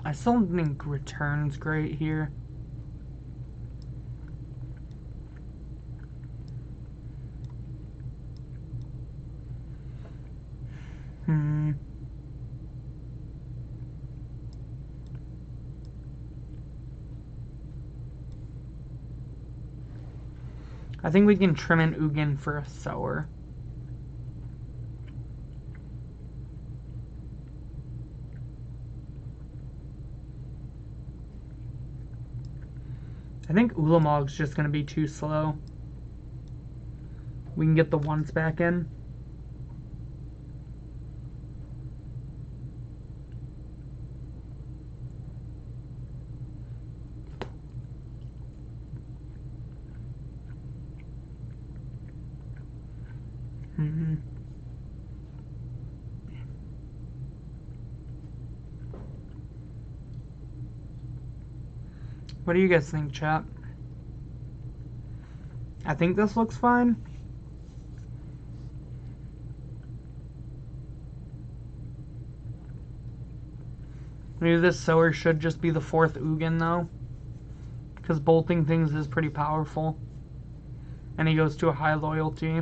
I still don't think return's great here. I think we can trim in Ugin for a sower. I think Ulamog's just going to be too slow. We can get the once back in. What do you guys think, chat? I think this looks fine. Maybe this sower should just be the 4th Ugin, though. Because bolting things is pretty powerful. And he goes to a high loyalty.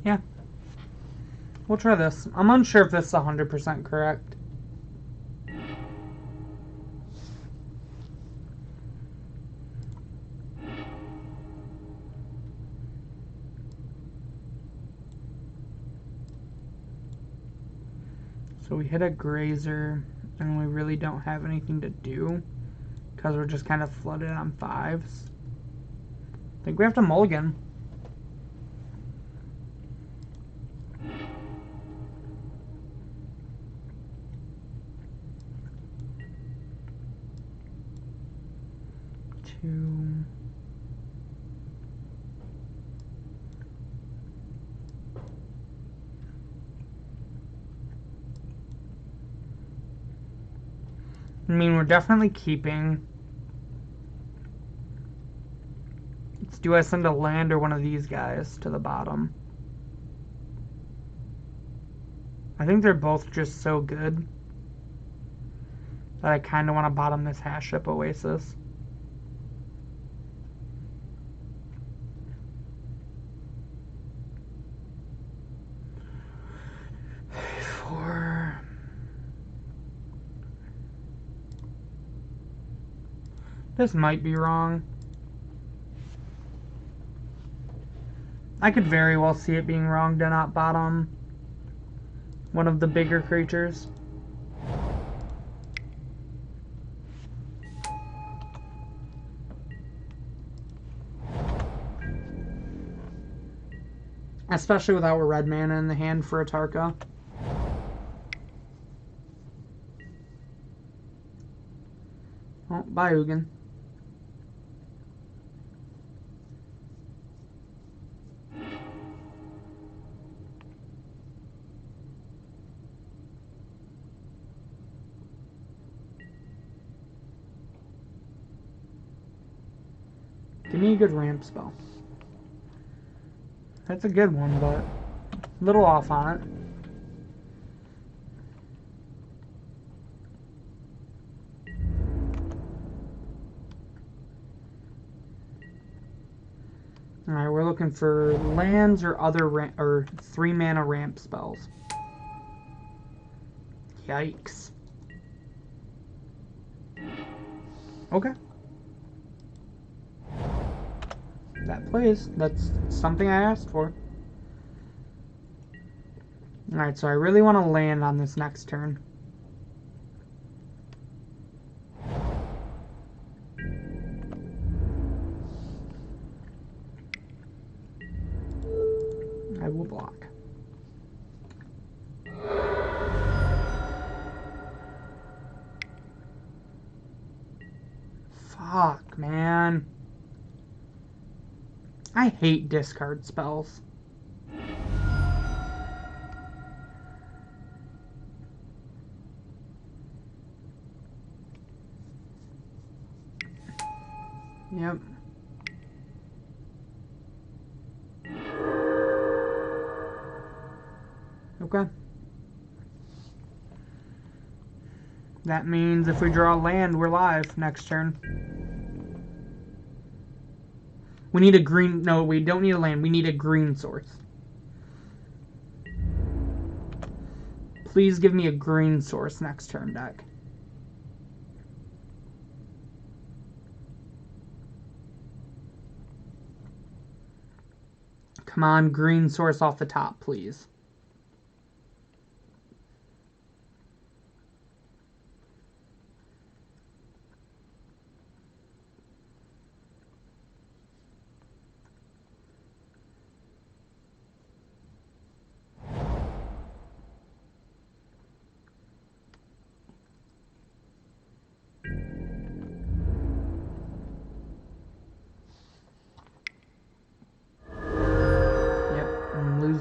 Yeah. We'll try this. I'm unsure if this is 100% correct. So we hit a grazer, and we really don't have anything to do because we're just kind of flooded on 5s. I think we have to mulligan. Two. I mean, we're definitely keeping. Do I send a land or one of these guys to the bottom? I think they're both just so good that I kind of want to bottom this hash ship Oasis. This might be wrong. I could very well see it being wrong to not bottom one of the bigger creatures. Especially without a red mana in the hand for a Tarka. Oh, bye, Ugin. Give me a good ramp spell. That's a good one, but a little off on it. Alright, we're looking for lands or other 3-mana ramp spells. Yikes. Okay. That plays. That's something I asked for. Alright, so I really want to land on this next turn. I will block. Fuck, man. I hate discard spells. Yep. Okay. That means if we draw land, we're live next turn. We need a green... No, we don't need a land. We need a green source. Please give me a green source next turn, deck. Come on, green source off the top, please.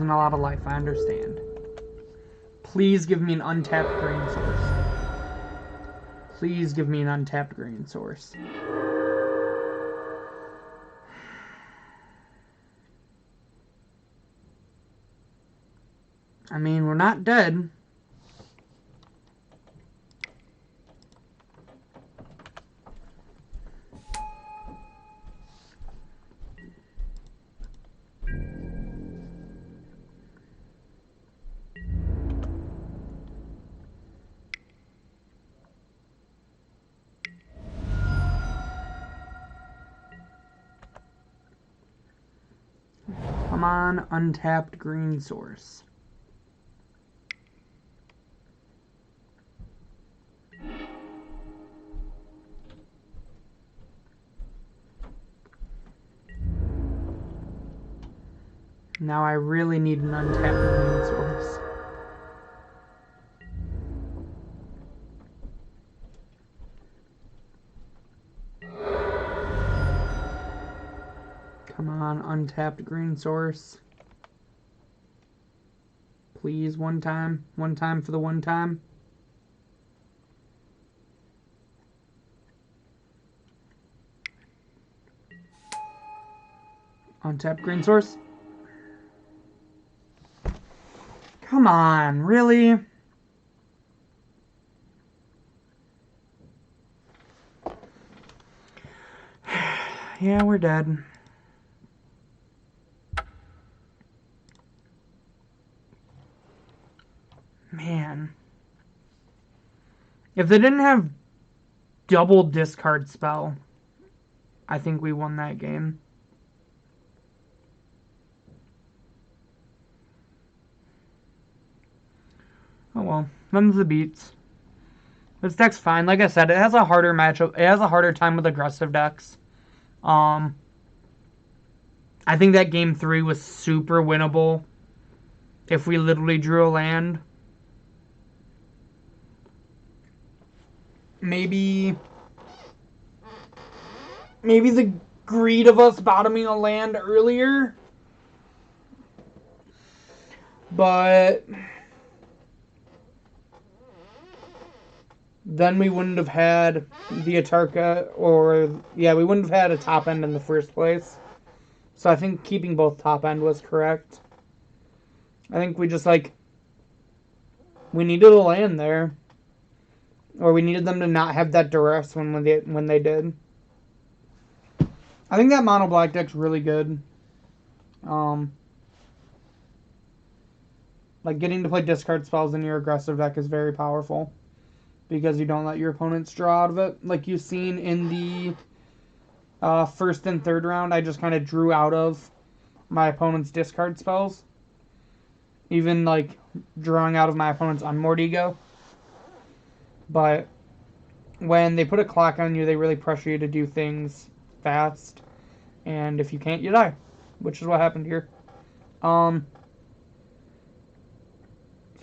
A lot of life, I understand. Please give me an untapped green source. Please give me an untapped green source. I mean, we're not dead. Come on, untapped green source. Now I really need an untapped green source. Come on, untapped green source. Please, one time. One time for the one time. Untapped green source. Come on, really? Yeah, we're dead. Man. If they didn't have double discard spell, I think we won that game. Oh well, them's the beats. This deck's fine. Like I said, it has a harder matchup. It has a harder time with aggressive decks. I think that game 3 was super winnable if we literally drew a land. Maybe the greed of us bottoming a land earlier. But then we wouldn't have had the Atarka, or yeah, we wouldn't have had a top end in the first place. So I think keeping both top end was correct. I think we just we needed a land there, or we needed them to not have that duress when they did. I think that mono black deck's really good. Like getting to play discard spells in your aggressive deck is very powerful, because you don't let your opponents draw out of it. Like you've seen in the first and third round, I just kind of drew out of my opponent's discard spells. Even like drawing out of my opponent's Unmoored Ego. But when they put a clock on you, they really pressure you to do things fast. And if you can't, you die. Which is what happened here. So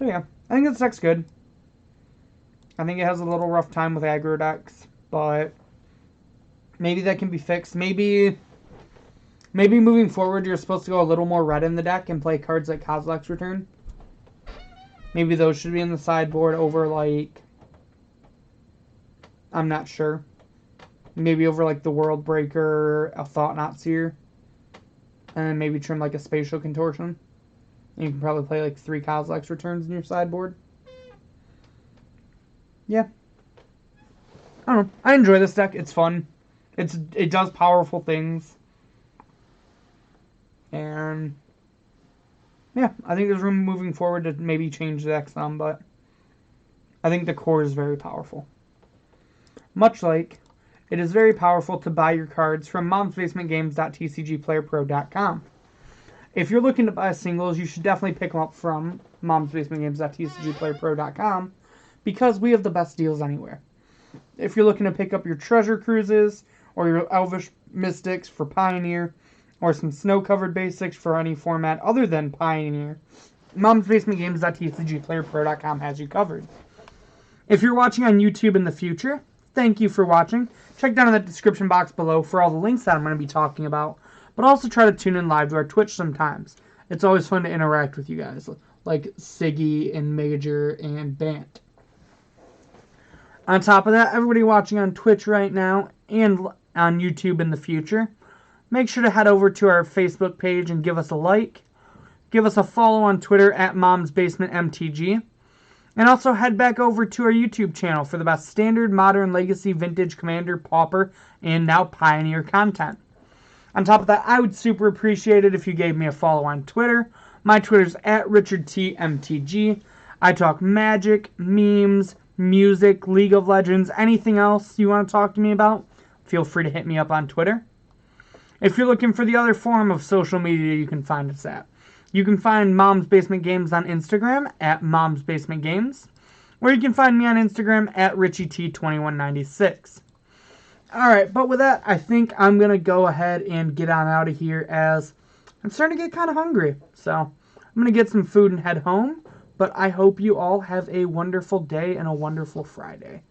yeah, I think this deck's good. I think it has a little rough time with aggro decks, but maybe that can be fixed. Maybe moving forward, you're supposed to go a little more red in the deck and play cards like Kozilek's Return. Maybe those should be in the sideboard over, like, I'm not sure. Maybe over, like, the World Breaker, a Thought-Knot Seer. And then maybe trim, like, a Spatial Contortion. And you can probably play, like, 3 Kozilek's Returns in your sideboard. Yeah. I don't know. I enjoy this deck. It's fun. It does powerful things. And yeah, I think there's room moving forward to maybe change the deck some, but I think the core is very powerful. Much like it is very powerful to buy your cards from momsbasementgames.tcgplayerpro.com. If you're looking to buy singles, you should definitely pick them up from momsbasementgames.tcgplayerpro.com, because we have the best deals anywhere. If you're looking to pick up your Treasure Cruises or your Elvish Mystics for Pioneer, or some snow-covered basics for any format other than Pioneer, momsbasementgames.tcgplayerpro.com has you covered. If you're watching on YouTube in the future, thank you for watching. Check down in the description box below for all the links that I'm going to be talking about, but also try to tune in live to our Twitch sometimes. It's always fun to interact with you guys, like Siggy and Major and Bant. On top of that, everybody watching on Twitch right now and on YouTube in the future, make sure to head over to our Facebook page and give us a like. Give us a follow on Twitter at MomsBasementMTG. And also head back over to our YouTube channel for the best standard, modern, legacy, vintage, commander, pauper, and now Pioneer content. On top of that, I would super appreciate it if you gave me a follow on Twitter. My Twitter's at RichardTMTG. I talk magic, memes, music, League of Legends, anything else you want to talk to me about, feel free to hit me up on Twitter. If you're looking for the other form of social media you can find us at, you can find Mom's Basement Games on Instagram at Mom's Basement Games, or you can find me on Instagram at RichieT2196. Alright, but with that, I think I'm going to go ahead and get on out of here, as I'm starting to get kind of hungry. So I'm going to get some food and head home. But I hope you all have a wonderful day and a wonderful Friday.